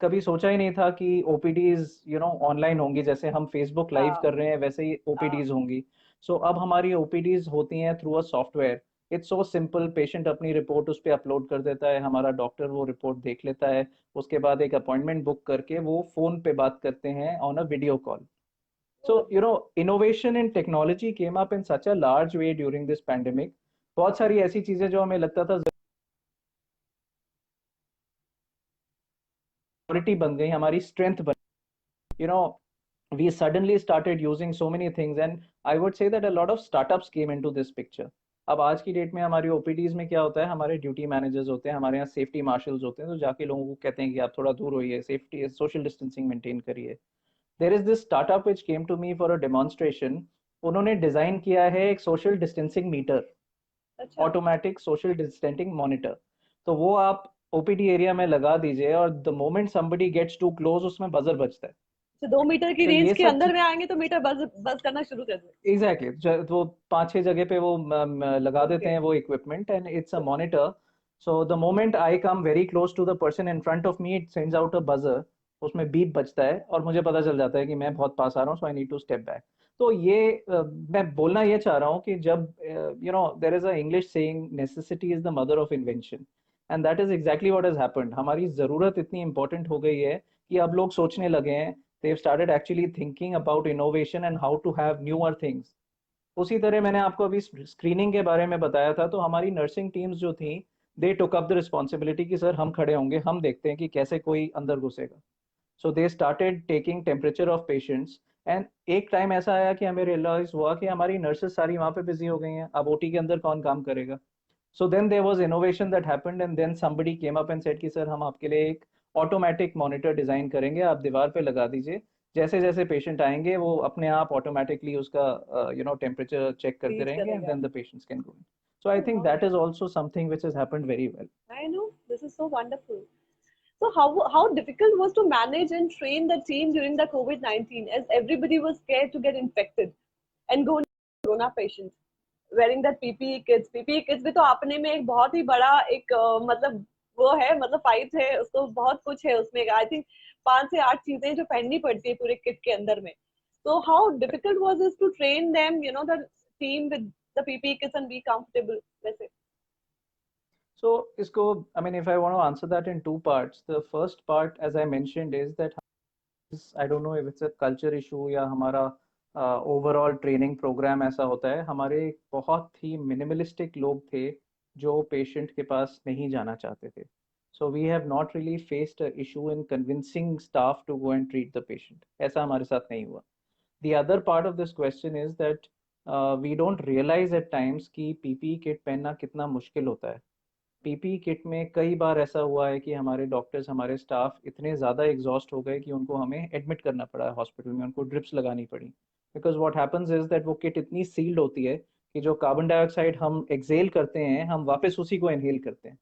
कभी सोचा ही नहीं था कि ओपीडीज ऑनलाइन होंगी, जैसे हम फेसबुक लाइव हाँ, कर रहे हैं वैसे ही हाँ। ओपीडीज होंगी। सो अब हमारी ओपीडीज होती हैं through a software. It's so simple, patient अपनी रिपोर्ट उस पर अपलोड कर देता है, हमारा डॉक्टर वो रिपोर्ट देख लेता है, उसके बाद एक अपॉइंटमेंट बुक करके वो फोन पे बात करते हैं ऑन अ वीडियो कॉल। वो सो lovely। innovation in technology came up in such a large way during this pandemic। बहुत सारी ऐसी चीजें जो हमें लगता था जरूरती बन गई, हमारी स्ट्रेंथ बन, you know we suddenly started using so many things, and I would say that a lot of startups came into this picture। अब आज की डेट में हमारी ओपीडीज में क्या होता है, हमारे ड्यूटी मैनेजर्स होते हैं, हमारे यहाँ सेफ्टी मार्शल्स होते हैं, तो जाके लोगों को कहते हैं कि आप थोड़ा दूर होइए, सेफ्टी सोशल डिस्टेंसिंग मेंटेन करिए। There is this startup which came to me for a demonstration. उन्होंने डिजाइन किया है एक सोशल डिस्टेंसिंग मीटर, अच्छा। Automatic social distancing monitor. तो वो आप ओपीडी एरिया में लगा दीजिए, और the moment somebody gets too close उसमें बजर बजता है। तो 2 मीटर की तो रेंज ये के सब अंदर में आएंगे तो मीटर बस बस करना शुरू कर दे। एग्जैक्टली exactly, वो पांच छह जगह पे वो लगा देते ओके। हैं वो equipment, and it's a monitor. So the moment I come very close to the person in front of me, it sends out a buzzer, उसमें बीप बजता है और मुझे पता चल जाता है कि मैं बहुत पास आ रहा हूँ, so I need to step back. तो ये मैं बोलना ये चाह रहा हूँ कि जब there is a English saying, necessity is the mother of invention, and that is exactly what has happened. हमारी जरूरत इतनी इंपॉर्टेंट हो गई है कि अब लोग सोचने लगे हैं, they've started actually thinking about innovation and how to have newer things। उसी तरह मैंने आपको अभी स्क्रीनिंग के बारे में बताया था, तो हमारी नर्सिंग टीम्स जो थी, दे टुक अप द रिस्पॉन्सिबिलिटी कि सर हम खड़े होंगे, हम देखते हैं कि कैसे कोई अंदर घुसेगा। So they started taking temperature of patients, and एक टाइम ऐसा आया कि हमें रियलाइज हुआ कि हमारी नर्सेस सारी वहां पे बिजी हो गई हैं, अब ओटी के अंदर कौन काम करेगा। So then there was innovation that happened, and then somebody came up and said कि सर हम आपके लिए एक ऑटोमेटिक मॉनिटर डिजाइन करेंगे, आप दीवार पे लगा दीजिए, जैसे जैसे पेशेंट आएंगे वो अपने आप ऑटोमेटिकली उसका टेम्परेचर चेक करते रीड रहेंगे, एंड करेगा। Then the patients can go in. So I think that is also something which has happened very well. I know, this is so wonderful. So how difficult was to manage and train the team during the COVID-19 as everybody was scared to get infected and go corona patients wearing that PPE kits? PPE kits भी तो अपने में एक बहुत ही बड़ा एक मतलब वो है, मतलब फाइट है उसको, बहुत कुछ है उसमें। आई थिंक 5 से 8 चीजें जो पहननी पड़ती है पूरे किट के अंदर में। So how difficult was it to train them, the team with the PPE kits and be comfortable? वैसे। So इसको, I mean, if I want to answer that in two parts, the first part as I mentioned is that I don't know if it's a culture issue या हमारा overall training programme ऐसा होता है। हमारे बहुत ही minimalistic लोग थे जो पेशेंट के पास नहीं जाना चाहते थे। So we have not really faced a issue in convincing staff to go and treat the patient, ऐसा हमारे साथ नहीं हुआ। The other part of this question is that we don't realize at times कि पीपीई किट पहनना कितना मुश्किल होता है। पीपीई किट में कई बार ऐसा हुआ है कि हमारे डॉक्टर्स, हमारे स्टाफ इतने ज़्यादा एग्जॉस्ट हो गए कि उनको हमें एडमिट करना पड़ा है हॉस्पिटल में, उनको ड्रिप्स लगानी पड़ी। Because what happens is that वो किट इतनी सील्ड होती है कि जो कार्बन डाइऑक्साइड हम एक्सेल करते हैं हम वापस उसी को इनहेल करते हैं।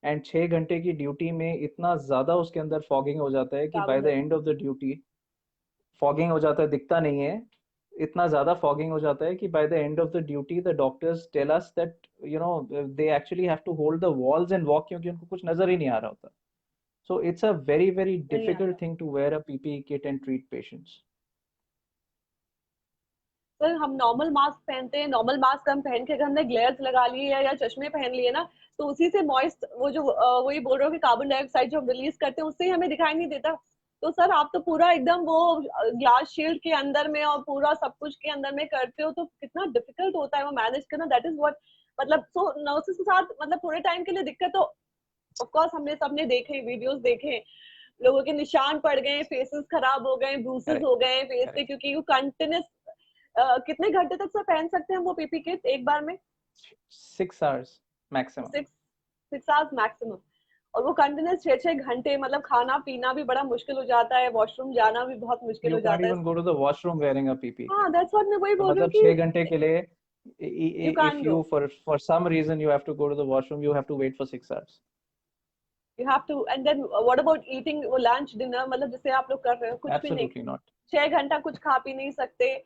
एंड 6 घंटे की ड्यूटी में इतना ज़्यादा उसके अंदर फॉगिंग हो जाता है कि by the carbon and of the duty fogging हो जाता है, दिखता नहीं है। इतना ज्यादा फॉगिंग हो जाता है कि by the end of the duty the doctors tell us that they actually have to hold the walls and walk, क्योंकि उनको कुछ नजर ही नहीं आ रहा होता। So it's a very very नहीं डिफिकल्ट आता। Thing to wear a PPE kit and treat patients. Sir हम नॉर्मल मास्क पहनते हैं, नॉर्मल मास्क हम पहन के अगर हमने ग्लेयर्स लगा लिए या चश्मे पहन लिए ना, तो उसी से मॉइस्ट वो जो वही बोल रहे हो कि कार्बन डाइऑक्साइड जो हम रिलीज करते हैं उससे ही हमें दिखाई नहीं देता। तो सर आप तो पूरा एकदम वो ग्लास शील्ड के अंदर में और पूरा सब कुछ के अंदर में करते हो, तो कितना डिफिकल्ट होता है वो मैनेज करना। दैट इज व्हाट मतलब सो नर्सेस के साथ मतलब थोड़े टाइम के लिए दिक्कत तो ऑफ कोर्स हमने सबने देखे, वीडियोस देखे, लोगों के निशान पड़ गए, फेसेस खराब हो गए, ब्रूसेस करेक्ट, हो गए फेस पे, करेक्ट। क्योंकि वो कंटिन्यूस कितने घंटे तक सर पहन सकते हैं वो पीपी किट एक बार में? 6 hours मैक्सिमम। 6 6 hours maximum. और वो कंटिन्यूस 6 6 घंटे, मतलब खाना पीना भी बड़ा मुश्किल हो जाता है, वॉशरूम जाना भी बहुत मुश्किल यू हो कांट जाता है। Even go to the washroom wearing a PPE हाँ किट। दैट्स व्हाट मैं वही तो बोल रही हूँ मतलब कि 6 घंटे के लिए you if can go, you for some reason you have to go to the washroom, you have to wait for 6 hours. You have to. And then what about eating, वो लंच डिनर, मतलब जैसे आप लोग कर रहे हो कुछ भी नहीं, Absolutely not. 6 घंटा कुछ खा पी नहीं सकते।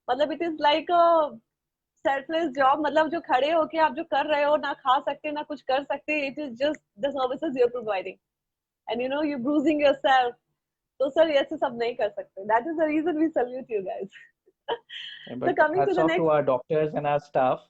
मतलब it is like selfless job, मतलब जो खड़े होके आप जो कर रहे हो, ना खा सकते ना कुछ कर सकते, it is just the services you are providing and you know you bruising yourself. तो सर ऐसे सब नहीं कर सकते, that is the reason we salute you guys. So But coming to hats the off to next, our doctors and our staff.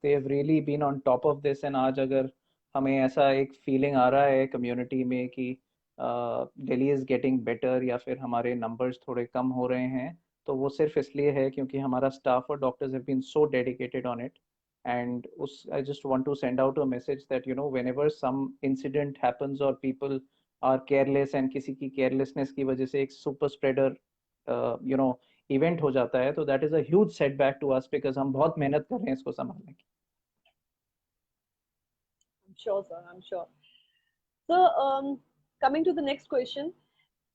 They've really been on top of this. And आज अगर हमें ऐसा एक फीलिंग आ रहा है community में कि Delhi is getting better या फिर हमारे नंबर्स थोड़े कम हो रहे हैं, तो वो सिर्फ इसलिए है क्योंकि हमारा स्टाफ और doctors have been so dedicated on it. And उस I just want to send out a message that whenever some incident happens और पीपल आर केयरलेस एंड किसी की केयरलेसनेस की वजह से एक सुपर स्प्रेडर इवेंट हो जाता है, तो that is a huge setback to us because हम बहुत मेहनत कर रहे हैं इसको संभालने की। I'm sure sir, I'm sure. So coming to the next question,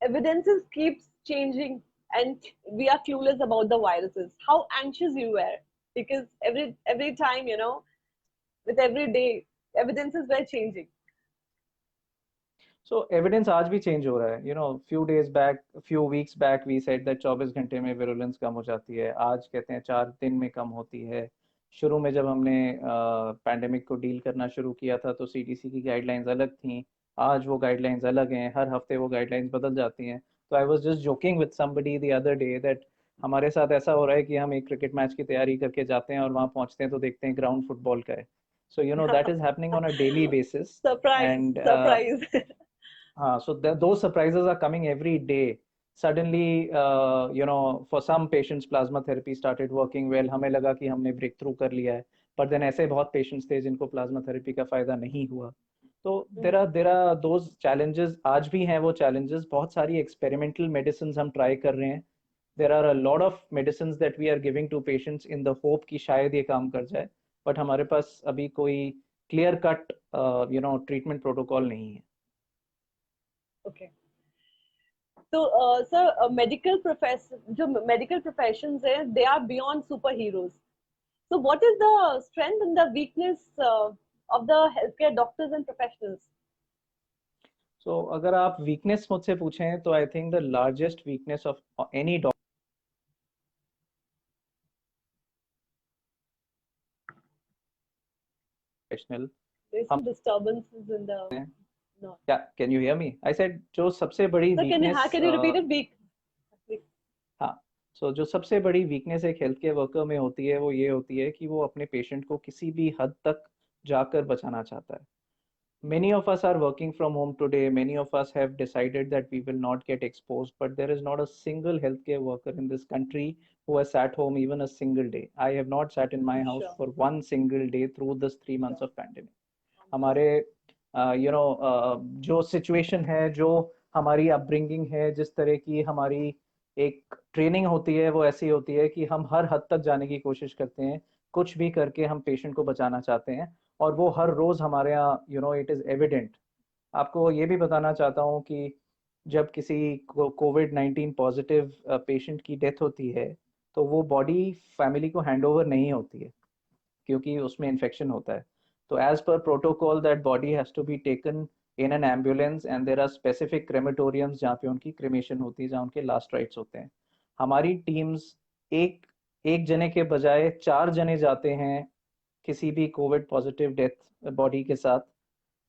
evidences keeps changing and we are clueless about the viruses. How anxious you were, because every time, you know, with every day evidences were changing. सो evidence आज भी change हो रहा है। Few days back, few weeks back we said that 24 घंटे में virulence कम हो जाती है, आज कहते हैं 4 दिन में कम होती है। शुरू में जब हमने पैंडेमिक को डील करना शुरू किया था तो सीडीसी की गाइडलाइंस अलग थी, आज वो गाइडलाइंस अलग हैं, हर हफ्ते वो गाइडलाइंस बदल जाती हैं। तो आई was just joking with somebody the other day that हमारे साथ ऐसा हो रहा है कि हम एक क्रिकेट मैच की तैयारी करके जाते हैं और वहाँ पहुँचते हैं तो देखते हैं ग्राउंड फुटबॉल का है। So that is happening on a daily basis. Surprise, and surprise. so those surprises are coming every day. Suddenly, for some patients, plasma therapy started working well. हमें लगा कि हमने ब्रेक थ्रू कर लिया है, पर देन ऐसे बहुत पेशेंट्स थे जिनको प्लाज्मा थेरेपी का फायदा नहीं हुआ। तो देर आर दोज चैलेंजेस, आज भी हैं वो चैलेंजेस। बहुत सारी एक्सपेरिमेंटल मेडिसिन हम ट्राई कर रहे हैं। There are a lot of medicine that we are giving to patients in the hope कि शायद ये काम कर जाए, बट हमारे पास अभी कोई क्लियर कट ट्रीटमेंट प्रोटोकॉल नहीं है। Okay. So, sir, medical professions है, they are beyond superheroes. So, what is the strength and the weakness of the healthcare doctors and professionals? सो अगर आप वीकनेस मुझसे पूछें तो I think the largest weakness of any professional There's हम some disturbances in the no. क्या, can you hear me? I said जो सबसे बड़ी So, weakness, can you repeat it? Weak. हाँ, सो जो सबसे बड़ी वीकनेस एक हेल्थ केयर वर्कर में होती है वो ये होती है कि वो अपने पेशेंट को किसी भी हद तक जाकर बचाना चाहता है। Many of us are working from home today. Many of us have decided that we will not get exposed, but there is not a single healthcare worker in this country who has sat home even a single day. I have not sat in my I'm house sure. for one single day through this 3 months Sure. of pandemic. I'm sure. हमारे जो situation है, जो हमारी upbringing है, जिस तरह की हमारी एक ट्रेनिंग होती है, वो ऐसी होती है कि हम हर हद तक जाने की कोशिश करते हैं, कुछ भी करके हम पेशेंट को बचाना चाहते हैं, और वो हर रोज हमारे यहाँ इट इज एविडेंट। आपको ये भी बताना चाहता हूँ कि जब किसी को कोविड-19 पॉजिटिव पेशेंट की डेथ होती है, तो वो बॉडी फैमिली को हैंड ओवर नहीं होती है, क्योंकि उसमें इन्फेक्शन होता है। तो as per protocol that body has to be taken in an ambulance, and there are specific crematoriums जहाँ पे उनकी क्रिमेशन होती है, जहाँ उनके लास्ट राइट्स होते हैं। हमारी टीम्स एक एक जने के बजाय 4 जने जाते हैं किसी भी कोविड पॉजिटिव डेथ बॉडी के साथ,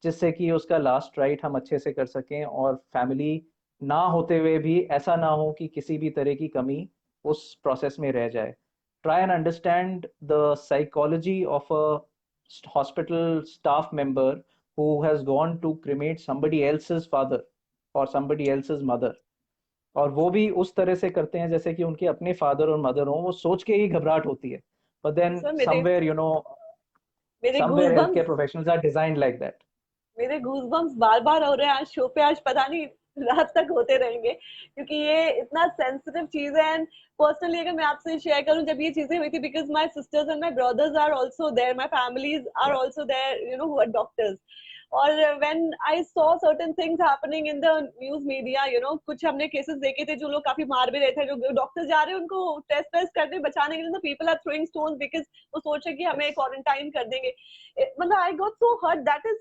जिससे कि उसका लास्ट राइट हम अच्छे से कर सकें, और फैमिली ना होते हुए भी ऐसा ना हो कि किसी भी तरह की कमी उस प्रोसेस में रह जाए। Try and understand the psychology of a hospital staff member who has gone to cremate somebody else's father or somebody else's mother, और वो भी उस तरह से करते हैं जैसे कि उनके अपने फादर और मदर हों। वो सोच के ही घबराहट होती है, but then सर मेरे मेरे somewhere healthcare goosebumps professionals are designed like that. मेरे गूज़बम्प्स बार-बार हो रहे हैं आज शो पे, आज पता नहीं रात तक होते रहेंगे, क्योंकि ये इतना सेंसिटिव चीज़ है। एंड पर्सनली अगर मैं आपसे शेयर करूँ, जब ये चीज़ें हुई थी, because my sisters and my brothers are also there, my families are Yeah, also there, you know, who are doctors. और when I saw certain things happening in the news media, you know, कुछ हमने cases देखे थे जो लोग काफ़ी मार भी रहे थे, जो डॉक्टर्स जा रहे हैं उनको टेस्ट वेस्ट करने बचाने के लिए, तो people are throwing stones because वो सोच रहे हैं कि हमें yes, क्वारंटाइन कर देंगे। मतलब I got so hurt, that is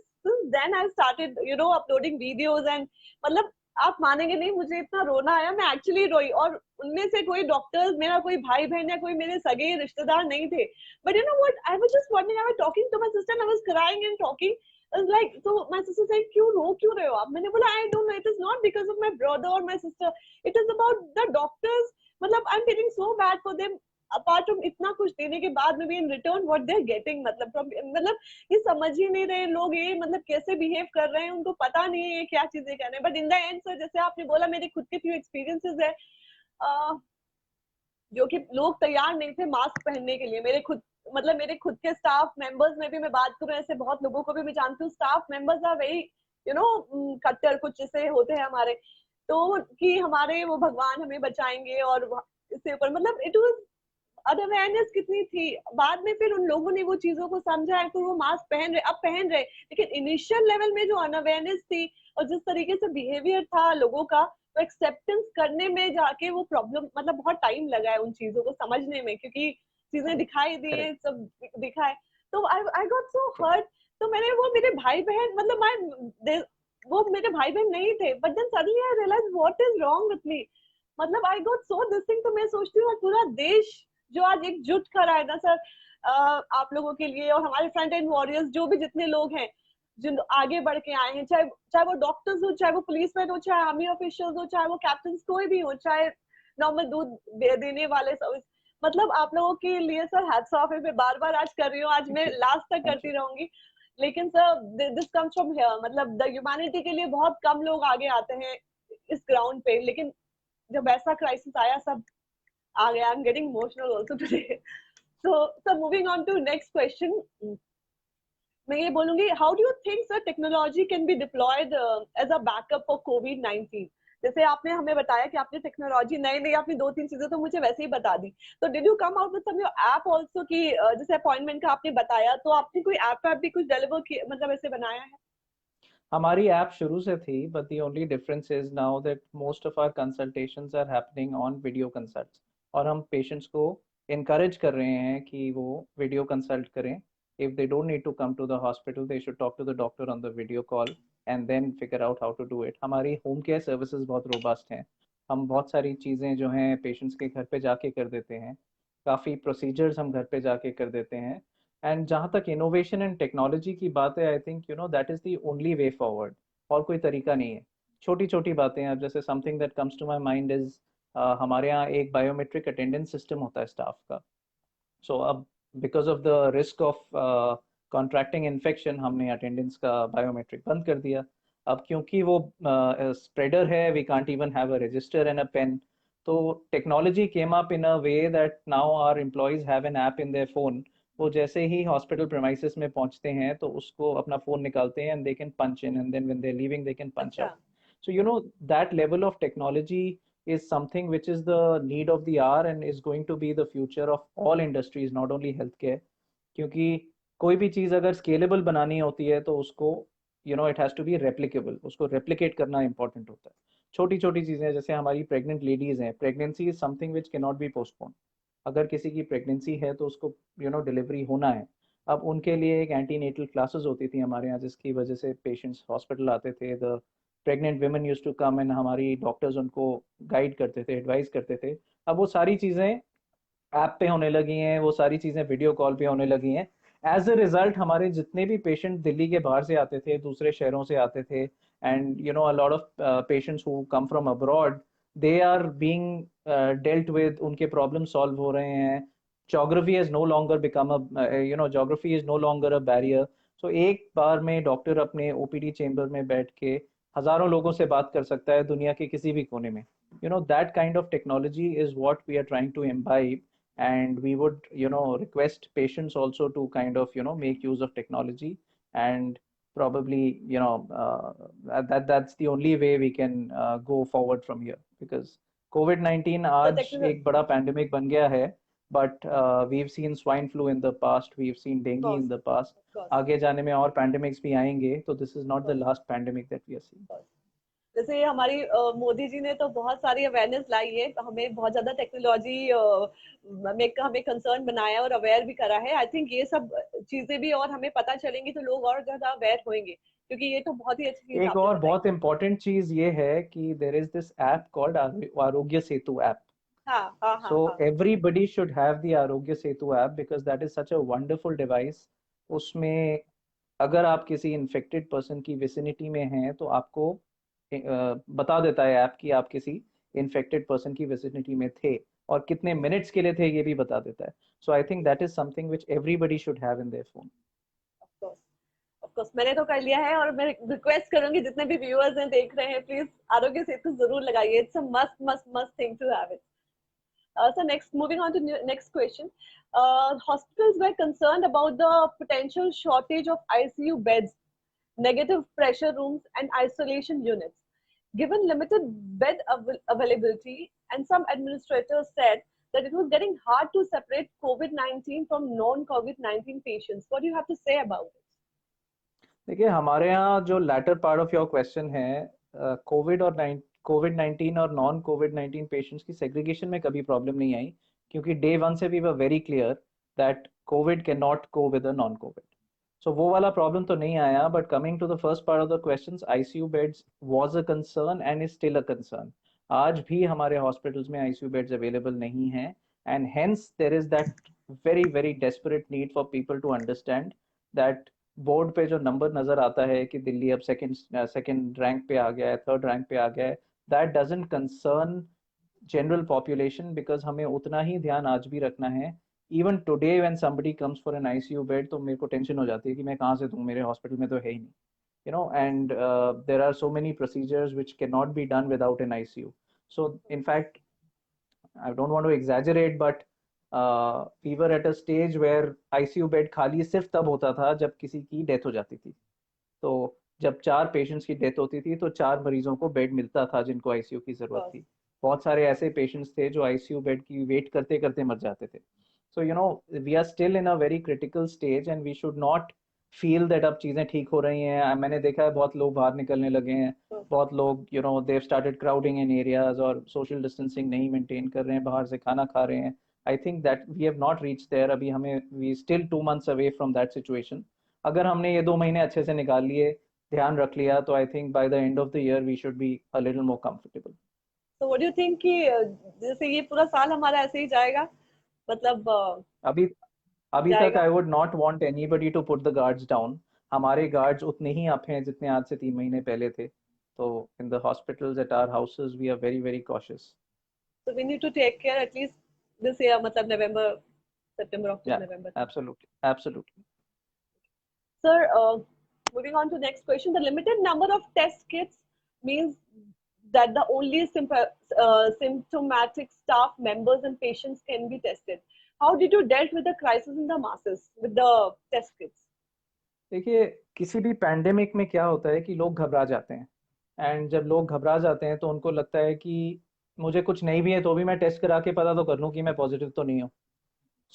then I started, you know, uploading videos. And मतलब आप मानेंगे नहीं, मुझे इतना रोना आया, मैं एक्चुअली रोई। और उनमें से कोई डॉक्टर्स, मेरा कोई भाई बहन या कोई मेरे सगे रिश्तेदार नहीं थे, but you know what, I was just wondering, I was talking to my sister, I was crying and talking, like, so my sister said, क्यों रहे हो आप? मैंने बोला, I don't know, it is not because of my brother or my sister, it is about the doctors। मतलब I'm feeling so bad for them, apart from इतना कुछ देने के बाद में भी in return what they are getting, मतलब from, मतलब ये समझ ही नहीं रहे लोग, ये मतलब कैसे बिहेव कर रहे हैं, उनको पता नहीं है ये क्या चीजें कर रहे हैं। But in the and sir, जैसे आपने बोला, मेरे खुद के फ्यू एक्सपीरियंसेस है, जो कि लोग तैयार नहीं थे मास्क पहनने के लिए। मेरे खुद, मतलब मेरे खुद के स्टाफ मेंबर्स में भी मैं बात करूं, ऐसे बहुत लोगों को भी मैं जानती हूँ, staff members are very, you know, कट्टर कुछ जैसे होते हैं हमारे, तो कि हमारे वो भगवान हमें बचाएंगे, और इससे ऊपर मतलब इट वाज अवेयरनेस कितनी थी। बाद में फिर उन लोगों ने वो चीजों को समझा है, फिर वो मास्क पहन रहे, अब पहन रहे, लेकिन इनिशियल लेवल में जो अनअवेयरनेस थी और जिस तरीके से बिहेवियर था लोगों का, तो एक्सेप्टेंस करने में जाके वो प्रॉब्लम, मतलब बहुत टाइम लगा है उन चीजों को समझने में, क्योंकि चीजें correct, दिखाई दी है, correct, सब दिखा है। तो I got so correct. Hurt. तो मैंने वो, मेरे भाई बहन, मतलब मैं, वो मेरे भाई बहन नहीं थे, but then suddenly I realize what is wrong with me. मतलब I got so this thing. तो मैं सोचती हूँ पूरा देश जो आज एकजुट खड़ा है ना सर, आप लोगों के लिए, और हमारे फ्रंट एंड वॉरियर्स जो भी जितने लोग हैं, जिन आगे बढ़ के आए हैं, चाहे चाहे वो डॉक्टर्स हो, चाहे वो पुलिसमैन हो, चाहे आर्मी ऑफिशियल्स हो, चाहे वो कैप्टन कोई भी हो, चाहे नॉर्मल दूध देने वाले सर्विस, मतलब आप लोगों के लिए सर हैट्स ऑफ है। मैं बार बार आज कर रही हूँ, आज Thank मैं you, लास्ट तक thank करती you. रहूंगी। लेकिन sir this comes from here, मतलब द ह्यूमैनिटी के लिए बहुत कम लोग आगे आते हैं इस ग्राउंड पे, लेकिन जब ऐसा क्राइसिस आया, सब आ गया। I am getting emotional also today. so moving on to next question, मैं ये बोलूंगी, how do you think sir technology can be deployed as a backup for कोविड-19? जैसे आपने हमें बताया कि आपने टेक्नोलॉजी नई नई, आपने दो तीन चीजें तो मुझे वैसे ही बता दी, तो did you come out with some your app also कि जैसे अपॉइंटमेंट का आपने बताया, तो आपने कोई ऐप भी कुछ डिलीवर किया, मतलब ऐसे बनाया है? हमारी ऐप शुरू से थी, but the only difference is now that most of our consultations are happening on video consults, और हम patients को encourage कर रहे हैं कि वो video consult करें। If they don't need to come to the hospital, they should talk to the doctor on the video call and then figure out how to do it. हमारी home care services बहुत robust हैं। हम बहुत सारी चीज़ें जो हैं patients के घर पे जाके कर देते हैं। काफ़ी procedures हम घर पे जाके कर देते हैं। एंड जहाँ तक इनोवेशन एंड टेक्नोलॉजी की बात है, आई think that is the only way forward. और कोई तरीका नहीं है। छोटी छोटी बातें, अब जैसे something that comes to my mind is, हमारे यहाँ एक बायोमेट्रिक अटेंडेंस सिस्टम होता है स्टाफ का। सो अब because of the risk of contracting infection हमने अटेंडेंस का बायोमेट्रिक बंद कर दिया। अब क्योंकि वो स्प्रेडर है, we can't even have a register and a pen. तो technology came up in a way that now our employees have an app in their phone. वो जैसे ही हॉस्पिटल प्रेमाइसिस में पहुंचते हैं तो उसको अपना फोन निकालते हैं and they can punch in, and then when they are leaving they can punch अच्छा। Out. So that level of technology is something which is the need of the hour and is going to be the future of all industries, not only healthcare. क्योंकि कोई भी चीज़ अगर scalable बनानी होती है तो उसको it has to be replicable, उसको रेप्लिकेट करना इंपॉर्टेंट होता है। छोटी छोटी चीज़ें जैसे हमारी प्रेग्नेंट लेडीज़ हैं, pregnancy is something which can not be postpone. अगर किसी की प्रेगनेंसी है तो उसको डिलीवरी होना है। अब उनके लिए एक एंटीनेटल क्लासेस होती थी हमारे यहाँ, जिसकी वजह से पेशेंट्स हॉस्पिटल आते थे। The pregnant women used to come and हमारी डॉक्टर्स उनको गाइड करते थे, एडवाइस करते थे। अब वो सारी चीज़ें ऐप पे होने लगी हैं, वो सारी चीज़ें वीडियो कॉल पे होने लगी हैं। एज अ रिजल्ट हमारे जितने भी पेशेंट दिल्ली के बाहर से आते थे, दूसरे शहरों से आते थे, and a lot of patients who come from abroad, they are being dealt with, उनके प्रॉब्लम सॉल्व हो रहे हैं। Geography has no longer become geography is no longer a barrier. So एक बार में डॉक्टर अपने ओपीडी चेंबर में बैठ के हजारों लोगों से बात कर सकता है दुनिया के किसी भी कोने में। That kind of technology is what we are trying to imbibe, and we would request patients also to kind of make use of technology, and probably that's the only way we can go forward from here, because COVID-19 The आज technical, एक बड़ा pandemic बन गया है, but we've seen swine flu in the past, we've seen of dengue course, in the past। of course, आगे जाने में और pandemics भी आएंगे, तो this is of not the course, last pandemic that we are seeing। of course. जैसे हमारी मोदी जी ने तो बहुत सारी अवेयरनेस लाई है, हमें बहुत ज्यादा टेक्नोलॉजी में हमें कंसर्न बनाया और अवेयर भी करा है। आई थिंक ये सब चीजें भी और हमें पता चलेंगी तो लोग और ज्यादा अवेयर होंगे, क्योंकि ये तो बहुत ही अच्छी चीज एक आपने और बताई। बहुत इंपॉर्टेंट चीज ये है कि there is this app called आरोग्य सेतु ऐप। हाँ हाँ हाँ So हाँ। everybody should have the Arogya Setu app, because that is such a wonderful device। उसमें अगर आप किसी इन्फेक्टेड पर्सन की विसिनिटी में हैं तो आपको बता देता है ऐप कि आप किसी इन्फेक्टेड पर्सन की विसिनिटी में थे, और कितने मिनट्स के लिए थे ये भी बता देता है। So I think that is something which everybody should have in their phone. Of course, of course मैंने तो कर लिया है, और मैं रिक्वेस्ट करूंगी जितने भी व्यूअर्स हैं देख रहे हैं, प्लीज आरोग्य सेतु जरूर लगाइए। It's a must must must thing to have it. So next, moving on to next question. Hospitals were concerned about the potential shortage of ICU beds, negative pressure rooms, and isolation units. Given limited bed availability, and some administrators said that it was getting hard to separate COVID-19 from non-COVID-19 patients. What do you have to say about it? देखिए, हमारे यहाँ जो latter part of your question है, covid 19 और non covid 19 patients की segregation में कभी problem नहीं आई, क्योंकि डे वन से we were very clear that covid can not go with a non covid. So वो वाला प्रॉब्लम तो नहीं आया। But coming to the first part of the question, ICU beds was a concern and is still a concern. आज भी हमारे hospitals में ICU beds available नहीं हैं, and hence there is that very very desperate need for people to understand that board पे जो number नजर आता है कि दिल्ली अब सेकंड रैंक पे आ गया है, थर्ड रैंक पे आ गया है, that doesn't concern general population, because हमें उतना ही ध्यान आज भी रखना है। Even today when somebody comes for an ICU bed तो मेरे को टेंशन हो जाती है कि मैं कहाँ से दूं, मेरे हॉस्पिटल में तो है ही नहीं, and there are so many procedures which cannot be done without an ICU। So in fact, I don't want to exaggerate, but we were at a stage where ICU bed खाली सिर्फ तब होता था जब किसी की डेथ हो जाती थी। तो जब 4 पेशेंट्स की डेथ होती थी तो 4 मरीजों को बेड मिलता था जिनको आईसीयू की Of जरूरत course. थी। बहुत सारे ऐसे पेशेंट्स थे जो आईसीयू बेड की वेट करते करते मर जाते थे। So we are still in a very critical stage, and we should not feel that अब चीज़ें ठीक हो रही हैं। मैंने देखा है बहुत लोग बाहर निकलने लगे हैं, बहुत लोग they've started crowding in areas और सोशल डिस्टेंसिंग नहीं मेंटेन कर रहे हैं, बाहर से खाना खा रहे हैं। I think that we have not reach there. अभी हमें we still 2 months away from that situation. अगर हमने ये 2 महीने अच्छे से निकाल लिए, ध्यान रख लिया, तो I think by the end of the year we should be a little more comfortable. So what do you think कि जैसे ये पूरा साल हमारा ऐसे ही जाएगा, मतलब अभी अभी तक जाएगा? I would not want anybody to put the guards down. हमारे गार्ड्स उतने ही अप हैं जितने आज से 3 महीने पहले थे। तो in the hospitals at our houses we are very very cautious. So we need to take care at least this year, मतलब November, September, October, या November. Absolutely absolutely. Sir, moving on to next question. The limited number of test kits means that the only symptomatic staff members and patients can be tested. How did you dealt with the crisis in the masses with the test kits? देखिए, किसी भी pandemic में क्या होता है कि लोग घबरा जाते हैं। एंड जब लोग घबरा जाते हैं तो उनको लगता है कि मुझे कुछ नहीं भी है तो भी मैं टेस्ट करा के पता तो कर लूँ कि मैं पॉजिटिव तो नहीं हूँ।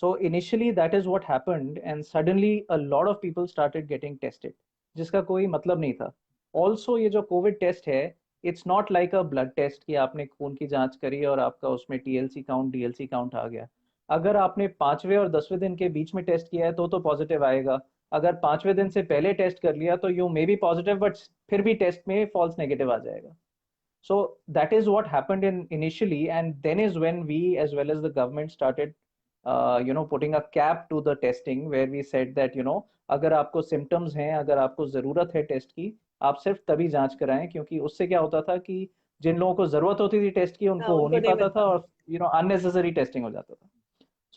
So initially that is what happened and suddenly a lot of people started getting tested जिसका कोई मतलब नहीं था। Also ये जो कोविड टेस्ट है, it's not like a blood test कि आपने खून की जांच करी और आपका उसमें TLC काउंट DLC काउंट आ गया। अगर आपने 5वें और 10वें दिन के बीच में टेस्ट किया है तो पॉजिटिव आएगा। अगर 5वें दिन से पहले टेस्ट कर लिया तो you may be positive but फिर भी टेस्ट में फॉल्स नेगेटिव आ जाएगा। So that is what happened in initially, and then is when we, as well as the government, started, putting a cap to the testing, where we said that अगर आपको symptoms हैं, अगर आपको ज़रूरत है test की, आप सिर्फ तभी जांच कराएं, क्योंकि उससे क्या होता था कि जिन लोगों को ज़रूरत होती थी टेस्ट की उनको हो उनको नहीं नहीं पाता मिल था पाता। और unnecessary testing हो जाता था.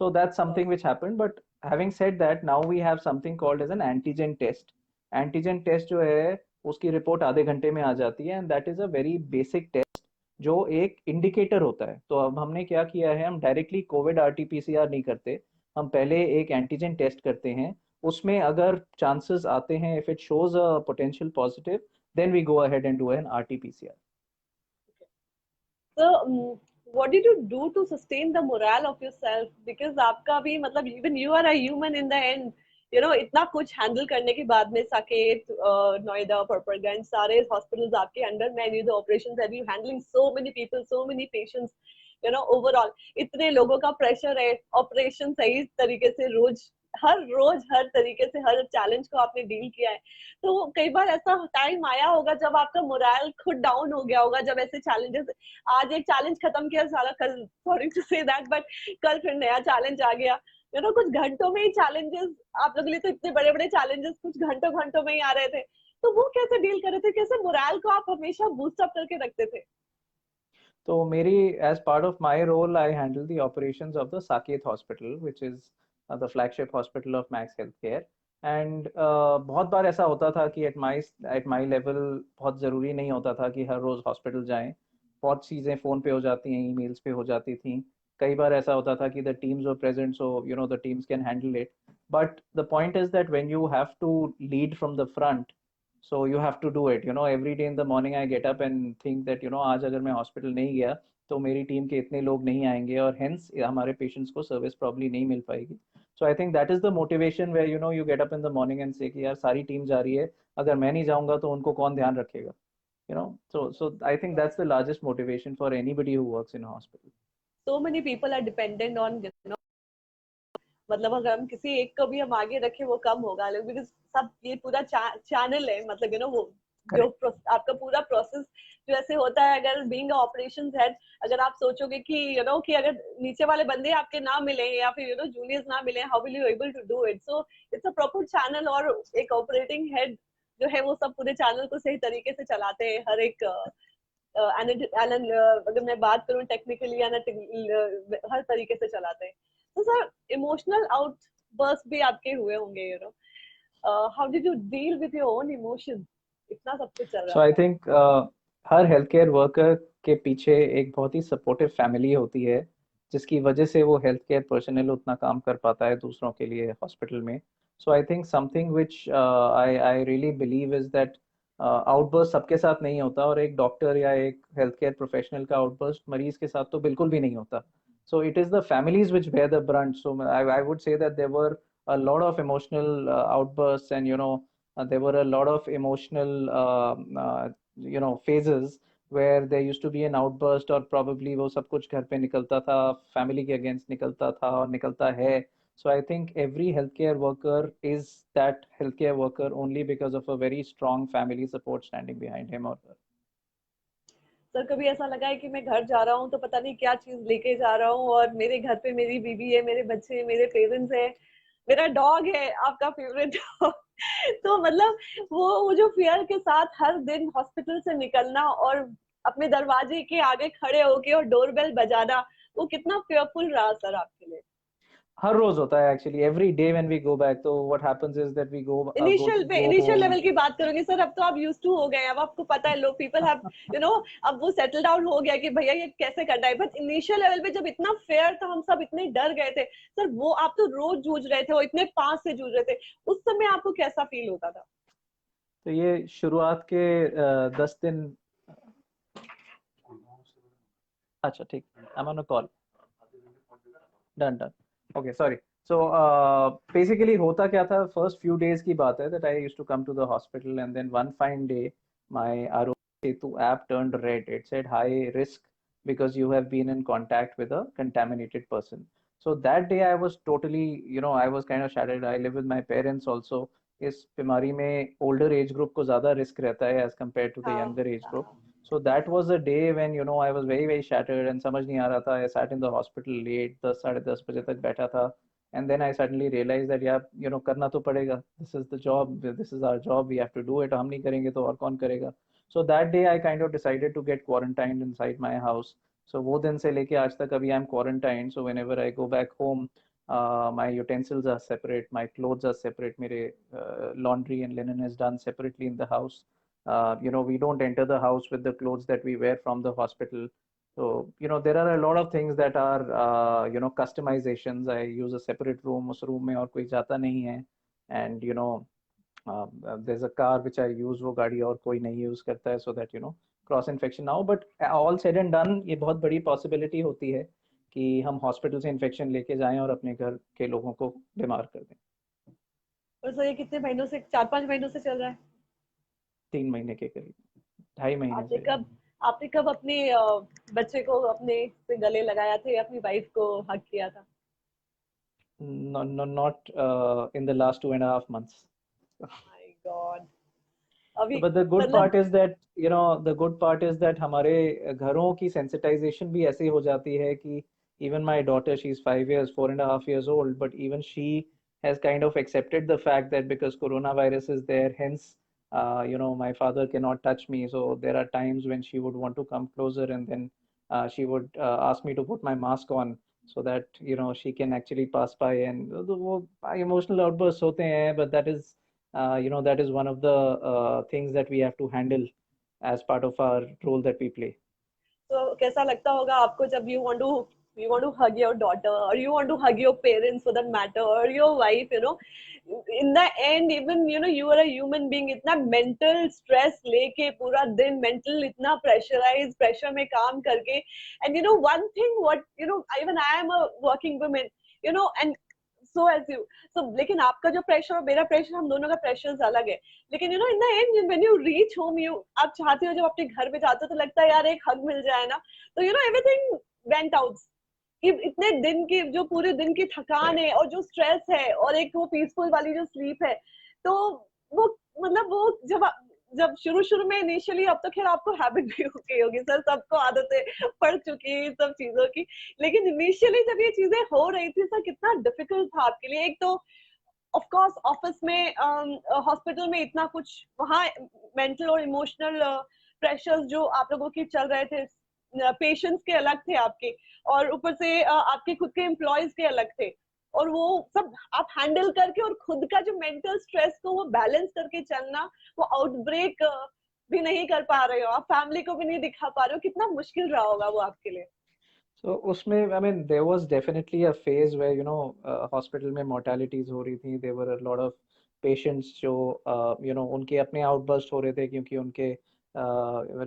So that's something which happened. But having said that, now we have something called as an antigen test. Antigen test जो है उसकी रिपोर्ट आधे घंटे में आ जाती है, and that is a very basic test जो एक इंडिकेटर होता है। तो अब हमने क्या किया है, हम डायरेक्टली कोविड RT-PCR नहीं करते, हम पहले एक एंटीजन टेस्ट करते हैं। उसमें अगर चांसेस आते हैं, if it shows a potential positive, then we go ahead and do an RT-PCR। So, what did you do to sustain the morale of yourself? Because आपका भी मतलब even you are a human in the end. इतना कुछ handle करने के बाद में साकेत, नोएडा, पर्पलगंज, सारे हॉस्पिटल्स आपके अंडर में, and the operations have you handling so many people, so many patients. Overall इतने लोगों का प्रेशर है, ऑपरेशन सही तरीके से रोज हर तरीके से हर चैलेंज को आपने डील किया है। तो कई बार ऐसा टाइम आया होगा जब आपका मोरल खुद डाउन हो गया होगा, जब ऐसे चैलेंजेस, आज एक चैलेंज खत्म किया सारा, कल, sorry to say that, but कल फिर नया चैलेंज आ गया। कुछ घंटों में ही चैलेंजेस, आप लोगों के लिए तो इतने बड़े बड़े चैलेंजेस कुछ घंटों घंटों में ही आ रहे थे। तो वो कैसे डील कर रहे थे, कैसे मोरल को आप हमेशा बूस्ट अप करके रखते थे? तो मेरी, as part of my role, I handle the operations of the Saket Hospital, which is the flagship hospital of Max Healthcare. And बहुत बार ऐसा होता था कि at my level बहुत ज़रूरी नहीं होता था कि हर रोज़ हॉस्पिटल जाएं। बहुत चीज़ें फ़ोन पे हो जाती हैं, ईमेल्स पे हो जाती थी। कई बार ऐसा होता था कि the teams were present, so the teams can handle it. But the point is that when you have to lead from the front, so you have to do it. Every day in the morning I get up and think that आज अगर मैं hospital नहीं गया तो मेरी team के इतने लोग नहीं आएंगे और हेंस हमारे पेशेंट्स को सर्विस प्रॉब्ली नहीं मिल पाएगी। So I think that is the motivation where you get up in the morning and say कि यार सारी टीम जा रही है, अगर मैं नहीं जाऊंगा तो उनको कौन ध्यान रखेगा। So I think that's the largest motivation for anybody who works in a hospital. So many people are dependent on, मतलब अगर हम किसी एक को भी हम आगे रखें वो कम होगा, बिकॉज सब ये पूरा चैनल है, मतलब वो जो आपका पूरा प्रोसेस जो ऐसे होता है, अगर बीइंग ऑपरेशन हेड, अगर आप सोचोगे कि कि अगर नीचे वाले बंदे आपके ना मिले या फिर जूनियर्स ना मिले, how will you able to do it? So it's a proper channel, और एक ऑपरेटिंग हेड जो है वो सब पूरे चैनल को सही तरीके से चलाते हैं। हर एक अगर मैं बात करूं टेक्निकली हर तरीके से चलाते हैं। तो सर, इमोशनल आउटबर्स्ट भी आपके हुए होंगे, how did you deal with your own emotions? इतना सब कुछ चल सो रहा आई था। थिंक हर हेल्थ केयर वर्कर के पीछे एक बहुत ही सपोर्टिव फैमिली होती है, जिसकी वजह से वो हेल्थ केयर पर्सनल उतना काम कर पाता है दूसरों के लिए हॉस्पिटल में। So I think something which I I really believe is that outburst सबके साथ नहीं होता, और एक डॉक्टर या एक हेल्थ केयर प्रोफेशनल का आउटबर्स्ट मरीज के साथ तो बिल्कुल भी नहीं होता। So it is the families which bear the brunt. So I would say that there were a lot of emotional outbursts, and there were a lot of emotional phases where there used to be an outburst, और probably वो सब कुछ घर पे निकलता था, family के against निकलता था और निकलता है। So I think every healthcare worker is that healthcare worker only because of a very strong family support standing behind him or her. Sir, कभी ऐसा लगा है कि मैं घर जा रहा हूँ तो पता नहीं क्या चीज लेके जा रहा हूँ, और मेरे घर पे मेरी बीवी है, मेरे बच्चे, मेरे पेरेंट्स है, मेरा डॉग है, आपका फेवरेट डॉग। तो मतलब वो जो फियर के साथ हर दिन हॉस्पिटल से निकलना और अपने दरवाजे के आगे खड़े होके और डोरबेल बजाना, वो कितना फेयरफुल रहा सर आपके लिए? हर रोज होता है actually, every day when we go back, तो what happens is that we go go initial home. Level की बात करोगे सर, अब तो आप यूज टू हो गए, अब आपको पता है, लोग पीपल हैव यू नो, अब वो सेटल डाउन हो गया कि भैया ये कैसे करना है। बट इनिशियल लेवल पे जब इतना फेयर था, हम सब इतने डर गए थे सर, वो आप तो रोज जूझ रहे थे, वो इतने पास से जूझ रहे थे, उस समय आपको कैसा फील होता था? तो ये शुरुआत के 10 दिन। अच्छा ठीक, I am on a call. Done done. Okay sorry. So basically होता क्या था, फर्स्ट फ्यू डेज की बात है, that I used to come to the hospital and then one fine day my Aarogya Setu app turned red, it said high risk because you have been in contact with a contaminated person. So that day I was totally, I was kind of shattered. I live with my parents also. इस बीमारी में older age group को ज़्यादा risk रहता है as compared to the हाँ younger age group. हाँ। So that was a day when I was very very shattered and समझ नहीं आ रहा था. I sat in the hospital late, 10 साढ़े 10 बजे तक बैठा था. And then I suddenly realized that यार करना तो पड़ेगा. This is the job. This is our job. We have to do it. हम नहीं करेंगे तो और कौन करेगा? So that day I kind of decided to get quarantined inside my house. So वो दिन से लेके आज तक अभी I'm quarantined. So whenever I go back home, my utensils are separate, my clothes are separate. मेरे laundry and linen is done separately in the house. We don't enter the house with the clothes that we wear from the hospital. So there are a lot of things that are customizations. I use a separate room. उस room में और कोई जाता नहीं है. And there's a car which I use, वो गाड़ी और कोई नहीं यूज करता है, so that क्रॉस इन्फेक्शन ना हो. But all said and done, ये बहुत बड़ी पॉसिबिलिटी होती है कि हम हॉस्पिटल से इन्फेक्शन लेके जाएं और अपने घर के लोगों को बीमार कर दें। और सर ये कितने महीनों से, 4-5 महीनों से चल रहा है? 3 महीने के करीब, 2.5 महीने आपने से। कब आपने कब अपने बच्चे को अपने से गले लगाया था, या अपनी वाइफ को हक किया था? Not in the last 2.5 months। My God. अभी बट द गुड मतलब part is that the good part is that हमारे घरों की सेंसिटाइजेशन भी ऐसी हो जाती है कि even my daughter, she's 5 years, 4.5 years old, but even she has kind of accepted the fact that because coronavirus is there, hence my father cannot touch me. So there are times when she would want to come closer, and then she would ask me to put my mask on so that she can actually pass by. And वो emotional outbursts होते हैं, but that is one of the things that we have to handle as part of our role that we play. तो कैसा लगता होगा आपको जब you want to hug your daughter, or you want to hug your parents for that matter, or your wife, in the end, even you are a human being, इतना mental stress लेके पूरा दिन mental इतना pressurized pressure में काम करके, and one thing, what even I am a working woman, and so as you, so लेकिन आपका जो प्रेशर और मेरा प्रेशर, हम दोनों का प्रेशर अलग है, लेकिन इन the and when you reach home, आप चाहते हो, जब अपने घर पे जाते हो तो लगता है यार एक हग मिल जाए ना, तो एवरीथिंग वेंट आउट, कि इतने दिन की, जो पूरे दिन की थकान Correct. है और जो स्ट्रेस है, और एक वो पीसफुल वाली जो स्लीप है, तो वो मतलब वो जब शुरू शुरू में इनिशियली, अब तो खैर आपको हैबिट भी हो गई होगी सर, सबको आदतें पड़ चुकी है इन सब चीजों की, लेकिन इनिशियली जब ये चीजें हो रही थी सर, कितना डिफिकल्ट था आपके लिए? एक तो ऑफ कोर्स ऑफिस में, हॉस्पिटल में इतना कुछ, वहाँ मेंटल और इमोशनल प्रेशर्स जो आप लोगों के चल रहे थे, पेशेंट्स के अलग थे आपके, और ऊपर से आपके खुद के एम्प्लॉयज के अलग थे, और वो सब आप हैंडल करके, और खुद का जो मेंटल स्ट्रेस को वो बैलेंस करके चलना, वो आउटब्रेक भी नहीं कर पा रहे हो, आप फैमिली को भी नहीं दिखा पा रहे हो, कितना मुश्किल रहा होगा वो आपके लिए? So उसमें, I mean, there was definitely a phase where hospital में mortalities हो रही थी. There were a lot of patients जो उनके अपने outburst हो रहे थे क्योंकि उनके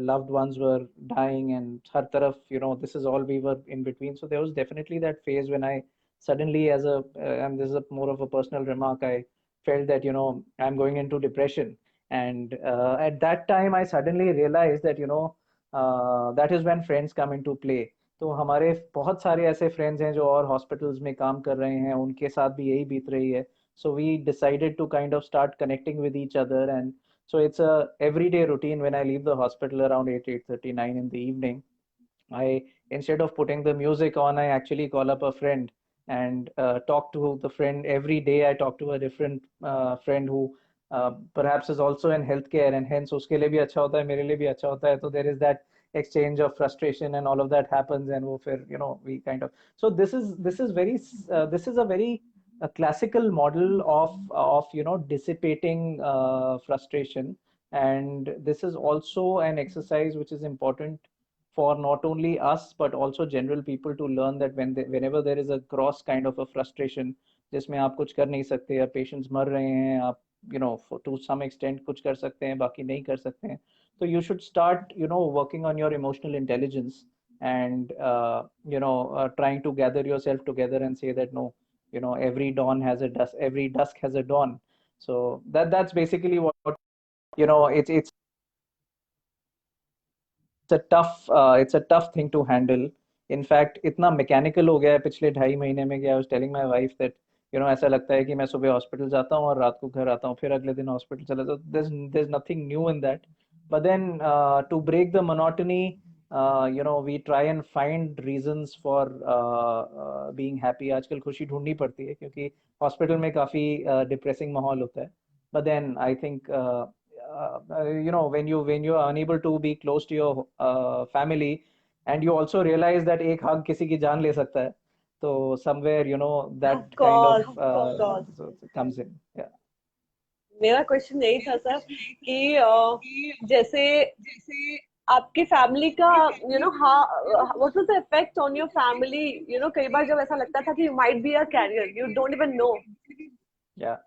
loved ones were dying, and हर तरफ this is all we were in between. So there was definitely that phase when I suddenly, and this is more of a personal remark, I felt that I'm going into depression. And at that time I suddenly realized that that is when friends come into play. तो हमारे बहुत सारे ऐसे friends हैं जो और hospitals में काम कर रहे हैं, उनके साथ भी यही बीत रही है. So we decided to kind of start connecting with each other. And so it's a everyday routine. When I leave the hospital around 8:39 in the evening, I, instead of putting the music on, I actually call up a friend and talk to the friend. Every day I talk to a different friend who perhaps is also in healthcare, and hence उसके लिए भी अच्छा होता है, मेरे लिए भी अच्छा होता है. So there is that exchange of frustration and all of that happens, and वो फिर we kind of, so this is a very a classical model of dissipating frustration. And this is also an exercise which is important for not only us but also general people to learn that whenever there is a cross kind of a frustration जिसमें आप कुछ कर नहीं सकते, या patients मर रहे हैं, आप to some extent कुछ कर सकते हैं, बाकी नहीं कर सकते हैं, so you should start working on your emotional intelligence and trying to gather yourself together and say that no, every dawn has a dusk, every dusk has a dawn. So that's basically what it's a tough thing to handle. In fact, इतना mechanical हो गया है पिछले 2.5 महीने में कि I was telling my wife that ऐसा लगता है कि मैं सुबह हॉस्पिटल जाता हूँ और रात को घर आता हूँ, फिर अगले दिन हॉस्पिटल चला जाता हूँ. There's nothing new in that. But then to break the monotony, we try and find reasons for being happy. आजकल खुशी ढूंढनी पड़ती है क्योंकि हॉस्पिटल में काफी डिप्रेसिंग माहौल होता है. But then I think when you are unable to be close to your family, and you also realize that एक hug किसी की जान ले सकता है, so somewhere that Of kind course, of of course. comes in. Yeah. मेरा question यही था सर कि जैसे आपकी फैमिली का हाँ, what was the effect on your family, कई बार जब ऐसा लगता था कि you might be a carrier, you don't even know. Yeah.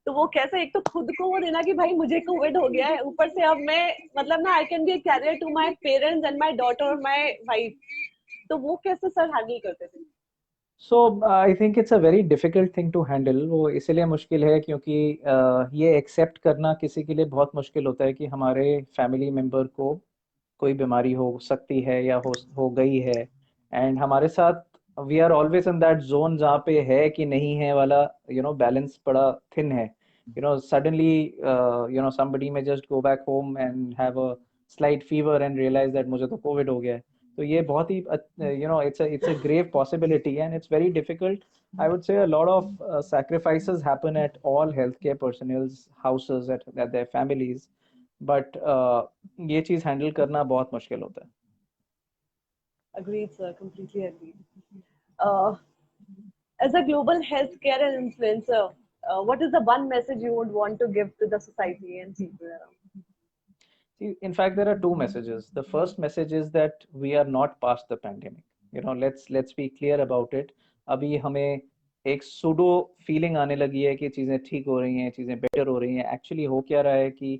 तो वो कैसे, एक तो खुद को वो देना कि भाई मुझे कोविड हो गया है, ऊपर से अब मैं मतलब ना I can be a carrier to my parents and my daughter और माय वाइफ, तो वो कैसे सर हैंडल करते थे? So I think it's a very difficult thing to handle. वो इसलिए मुश्किल है क्योंकि ये एक्सेप्ट करना किसी के लिए बहुत मुश्किल होता है कि हमारे फैमिली मेंबर को कोई बीमारी हो सकती है या हो गई है, एंड हमारे साथ we are always in that zone जहाँ पे है कि नहीं है वाला बैलेंस बड़ा थिन है. Suddenly somebody may just go back home and have a slight fever and realize that मुझे तो कोविड हो गया है. तो ये बहुत ही it's a grave possibility, and it's very difficult. I would say a lot of sacrifices happen at all healthcare personnel's houses, at their families, but ये चीज हैंडल करना बहुत मुश्किल होता है. Agreed, sir. Completely agreed. As a global healthcare and influencer, what is the one message you would want to give to the society and people around? See, in fact, there are two messages. The first message is that we are not past the pandemic. Let's be clear about it. अभी हमें एक sudo feeling आने लगी है कि चीजें ठीक हो रही हैं, चीजें बेटर हो रही हैं. एक्चुअली हो क्या रहा है कि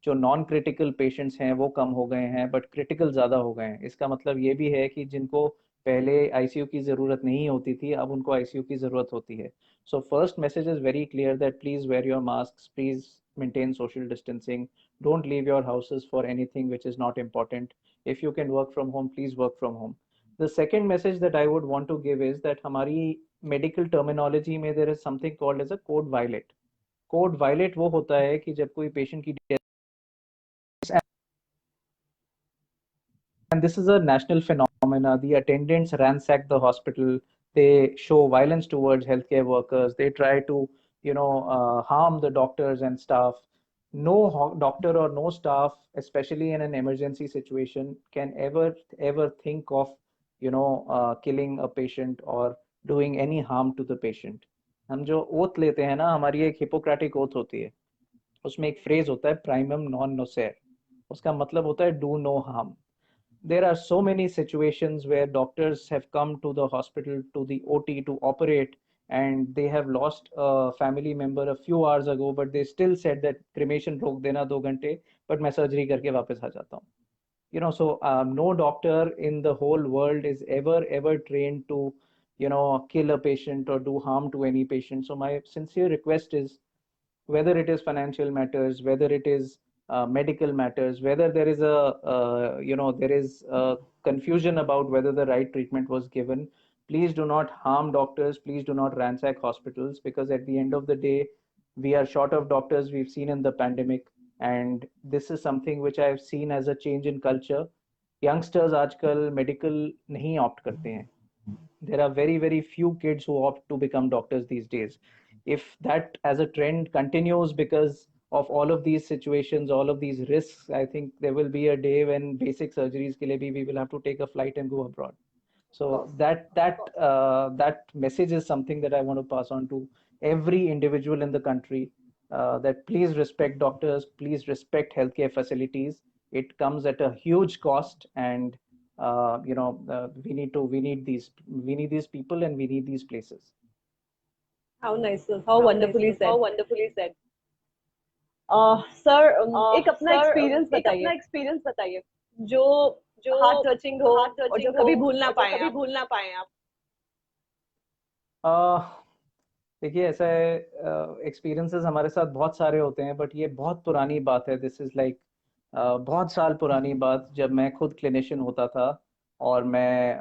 जो नॉन क्रिटिकल पेशेंट्स हैं वो कम हो गए हैं, बट क्रिटिकल ज्यादा हो गए हैं. इसका मतलब ये भी है कि जिनको पहले आईसीयू की जरूरत नहीं होती थी, अब उनको आईसीयू की जरूरत होती है. So first message is very clear that please wear your mask, please maintain social distancing, don't leave your houses for anything which is not important. If you can work from home, please work from home. The second message that I would want to give is that हमारी medical terminology में there is something called as a code violet. Code violet वो होता है कि जब कोई patient की death, and this is a national phenomena, the attendants ransack the hospital, they show violence towards healthcare workers, they try to harm the doctors and staff. No doctor or no staff, especially in an emergency situation, can ever think of killing a patient or doing any harm to the patient. हम जो oath लेते हैं ना, हमारी एक Hippocratic oath होती है, उसमें एक फ्रेज होता है प्राइमम नॉन नोसेर. उसका मतलब होता है do no harm. There are so many situations where doctors have come to the hospital, to the OT to operate, and they have lost a family member a few hours ago, but they still said that cremation रोक देना 2 घंटे, but मैं surgery करके वापस आ जाता हूँ. So no doctor in the whole world is ever trained to kill a patient or do harm to any patient. So my sincere request is, whether it is financial matters, whether it is medical matters, whether there is a confusion about whether the right treatment was given, please do not harm doctors, please do not ransack hospitals, because at the end of the day, we are short of doctors. We've seen in the pandemic, and this is something which I've seen as a change in culture. Youngsters आजकल medical नहीं opt करते हैं. There are very few kids who opt to become doctors these days. If that as a trend continues, because of all of these situations, all of these risks, I think there will be a day when basic surgeries ke liye bhi we will have to take a flight and go abroad. So that message is something that I want to pass on to every individual in the country, that please respect doctors, please respect healthcare facilities. It comes at a huge cost, and we need these people, and we need these places. How nice, sir. How How nice, wonderfully how said. wonderfully said. Sir एक अपना sir experience एक अपना बताइए experience बताइए जो जो heart touching हो heart और जो टचिंग हो कभी भूल ना और जो पाए कभी आप। भूल ना पाए आप। अह, देखिए ऐसा है, एक्सपीरियंसेस हमारे साथ बहुत सारे होते हैं, बट ये बहुत पुरानी बात है। दिस इज़ लाइक बहुत साल पुरानी बात, जब मैं खुद क्लिनिशियन होता था और मैं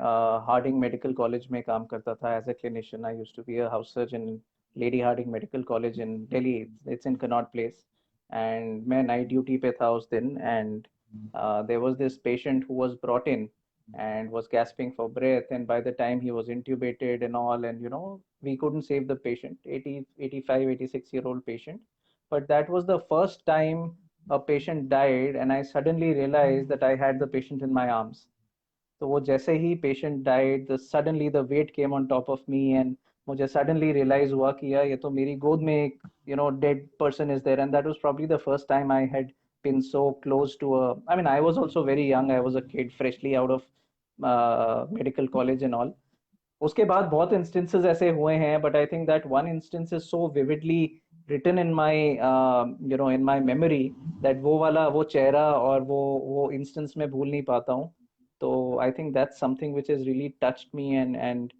हार्डिंग मेडिकल कॉलेज में काम करता था as a clinician. I used to be a house surgeon in Lady Hardinge Medical College in Delhi. It's in Connaught Place, and मैं नाइट ड्यूटी पे था उस दिन, and there was this patient who was brought in and was gasping for breath, and by the time he was intubated and all, and we couldn't save the patient, 80 85 86 year old patient. But that was the first time a patient died, and I suddenly realized that I had the patient in my arms. तो वो जैसे ही patient died, the suddenly the weight came on top of me, and मुझे suddenly realize हुआ कि यार ये तो मेरी गोद में एक dead person is there, and that was probably the first time I had been so close to a, I mean, I was also very young. I was a kid freshly out of medical college and all. उसके बाद बहुत instances ऐसे हुए हैं, but I think that one instance is so vividly written in my in my memory, that वो वाला वो चेहरा और वो इंस्टेंस मैं भूल नहीं पाता हूँ. तो I think that's something which is really touched me, and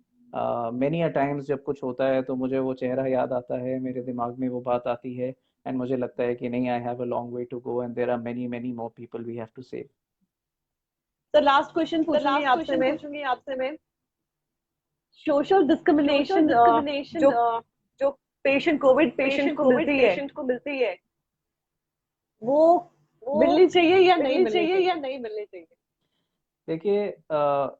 many a times जब कुछ होता है तो मुझे वो चेहरा याद आता है, मेरे दिमाग में वो बात आती है, एंड मुझे लगता है कि नहीं, I have a long way to go, and there are many many more people we have to save. Sir last question तो पूछूंगी लास्ट आपसे क्वेश्चन मैं, पूछूंगी आपसे मैं। सोशल सोशल डिस्क्रिमिनेशन डिस्क्रिमिनेशन जो जो पेशेंट कोविड पेशेंट पेशेंट को कोविड मिलती है पेशेंट को मिलती है, वो वो मिलनी चाहिए या नहीं मिलनी मिलनी चाहिए चाहिए? या नहीं मिलनी चाहिए? देखिए,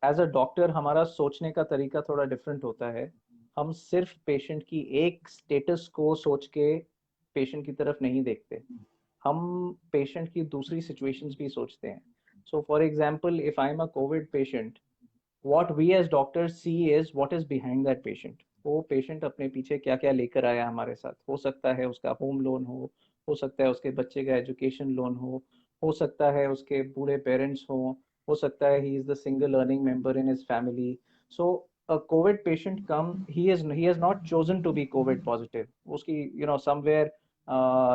एज अ डॉक्टर हमारा सोचने का तरीका थोड़ा डिफरेंट होता है. हम सिर्फ पेशेंट की एक स्टेटस को सोच के पेशेंट की तरफ नहीं देखते, हम पेशेंट की दूसरी सिचुएशंस भी सोचते हैं. So for example, if I am a Covid patient, what we as doctors see is what is behind that patient. वो पेशेंट अपने पीछे क्या क्या लेकर आया हमारे साथ. हो सकता है उसका होम लोन हो सकता है उसके बच्चे का एजुकेशन लोन हो सकता है उसके बूढ़े पेरेंट्स हो सकता है he is the single earning member in his family. So a covid patient come, he has not chosen to be covid positive. Uski, somewhere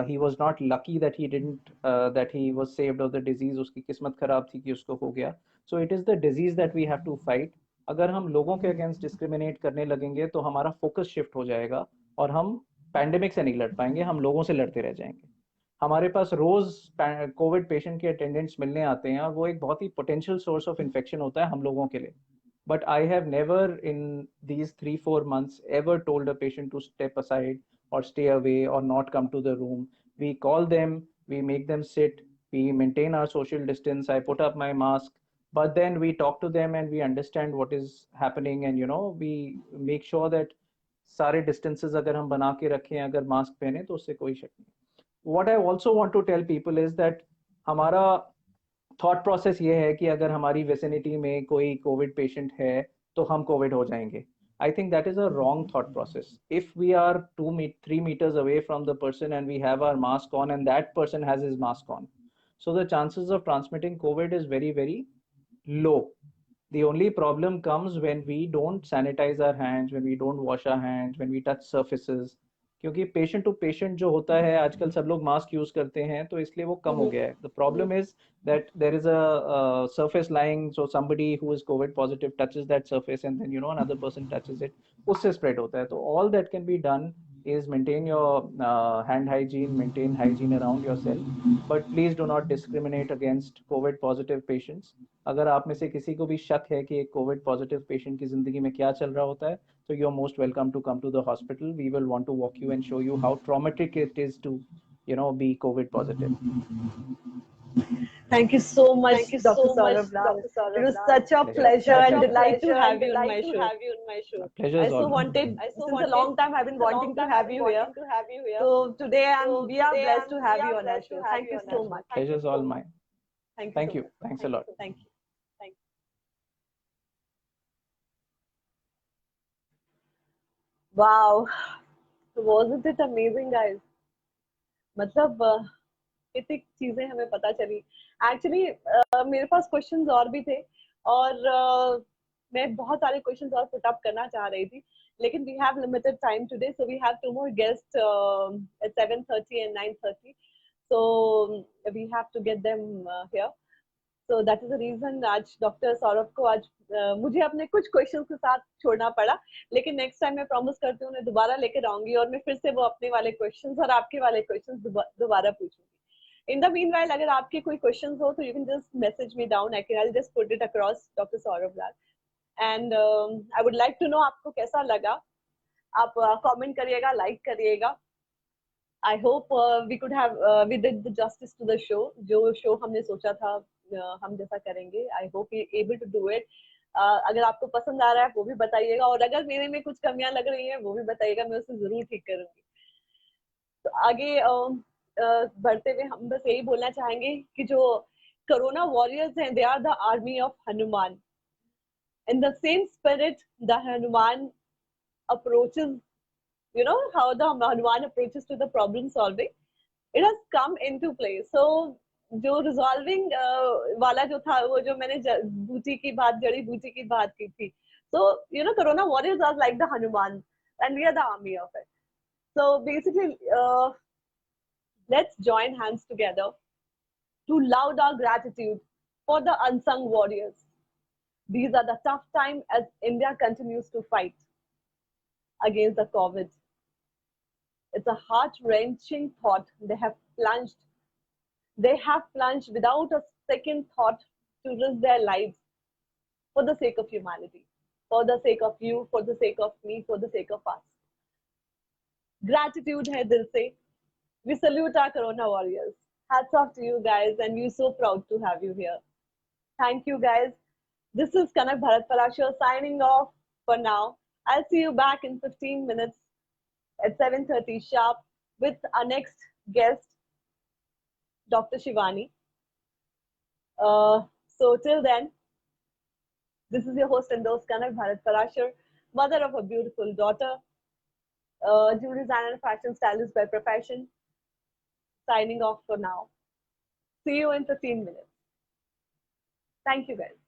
he was not lucky that he didn't that he was saved of the disease. Uski kismat kharab thi ki usko ho gaya. So it is the disease that we have to fight. अगर हम लोगों के against discriminate करने लगेंगे तो हमारा focus shift हो जाएगा, और हम पैंडेमिक से नहीं लड़ पाएंगे, हम लोगों से लड़ते रह जाएंगे. हमारे पास रोज कोविड पेशेंट के अटेंडेंट्स मिलने आते हैं, और वो एक बहुत ही पोटेंशियल सोर्स ऑफ इन्फेक्शन होता है हम लोगों के लिए. But I have never in these 3-4 months ever told a patient to step aside or stay away or not come to the room. We call them, we make them sit, we maintain our social distance. I put up my mask, but then we talk to them and we understand what is happening, and we make sure that सारे distances अगर हम बना के रखें, अगर mask पहने तो उससे कोई शक नहीं. What I also want to tell people is that हमारा थॉट प्रोसेस ये है कि अगर हमारी वेसिनिटी में कोई कोविड पेशेंट है तो हम कोविड हो जाएंगे. I think that is a wrong thought process. If we are 2-3 meters away from the person and we have our mask on and that person has his mask on, so the chances of transmitting covid is very very low. The only problem comes when we don't sanitize our hands, when we don't wash our hands, when we touch surfaces. क्योंकि patient to patient जो होता है, आजकल सब लोग mask use करते हैं, तो इसलिए वो कम हो गया है. The problem is that there is a surface lying, so somebody who is covid positive touches that surface and then another person touches it, usse spread hota hai. So all that can be done is maintain your hand hygiene, maintain hygiene around yourself, but please do not discriminate against covid positive patients. अगर आप में से किसी को भी शक है कि एक कोविड पॉजिटिव पेशेंट की जिंदगी में क्या चल रहा होता है, तो you are most welcome to come to the hospital. We will want to walk you and show you how traumatic it is to be covid positive. Thank you so much, Thank you Dr. so much, Saurav Lal. Dr. It Saurav was Lal. such a Pleasure. pleasure Thank and you. delight to Pleasure and have you in delight my to show. have you in my show. Pleasure I is so all mine. wanted, I so since a wanted, long time I've been since a wanting long to time I've have been you here. wanting to have you here. So today So we are today blessed to we have are you on our blessed to show. have Thank you you on so our show. much. Thank Pleasure you is all so much. mine. Thank you Thank so you. much. Thanks a lot. Thank you. Thank you. Wow, wasn't it amazing, guys? मतलब कितनी चीजें हमें पता चली. Actually मेरे पास questions और भी थे और मैं बहुत सारे क्वेश्चंस और पुट अप करना चाह रही थी, लेकिन we have limited time today, so we have two more guest at 7:30 and 9:30, so we have to get them here. So that is the reason आज डॉक्टर सौरभ को आज मुझे अपने कुछ क्वेश्चंस के साथ छोड़ना पड़ा, लेकिन नेक्स्ट टाइम मैं प्रॉमिस करती हूँ उन्हें दोबारा लेकर आऊंगी और मैं फिर से वो अपने वाले क्वेश्चंस और आपके वाले क्वेश्चंस दोबारा पूछूंगी. इन द मीन वाइल अगर आपके कोई क्वेश्चंस हो तो you can just message me down, I just put it across doctor Saurabh Lal. And I would like to know आपको कैसा लगा. आप कमेंट करिएगा, लाइक करिएगा. I hope we could have we did the justice to the show. जो show हमने सोचा था हम जैसा करेंगे. I hope we able to do it. अगर आपको पसंद आ रहा है वो भी बताइएगा और अगर मेरे में कुछ कमियां लग रही हैं वो भी बताइएगा, मैं उसे जरूर ठीक करूंगी. तो आगे बढ़ते हुए हम बस यही बोलना चाहेंगे कि जो कोरोना वॉरियर्स हैं, they are the army of Hanuman. In the same spirit, the Hanuman approaches, you know how the Hanuman approaches to the problem solving, it has come into play. So जो resolving वाला जो था वो जो मैंने बूटी की बात, जड़ी बूटी की बात की थी, so you know corona warriors are like the Hanuman and we are the army of it. So basically let's join hands together to loud our gratitude for the unsung warriors. These are the tough times as India continues to fight against the COVID. It's a heart-wrenching thought. They have plunged without a second thought to risk their lives for the sake of humanity, for the sake of you, for the sake of me, for the sake of us. Gratitude hai dil se. We salute our corona warriors. Hats off to you guys, and we're so proud to have you here. Thank you guys. This is Kanak Bharat Parashar signing off for now. I'll see you back in 15 minutes at 7:30 sharp with our next guest, Dr. Shivani. So till then, this is your host and host Kanak Bharat Parashar, mother of a beautiful daughter, jewelry designer and fashion stylist by profession, signing off for now. See you in 15 minutes. Thank you guys.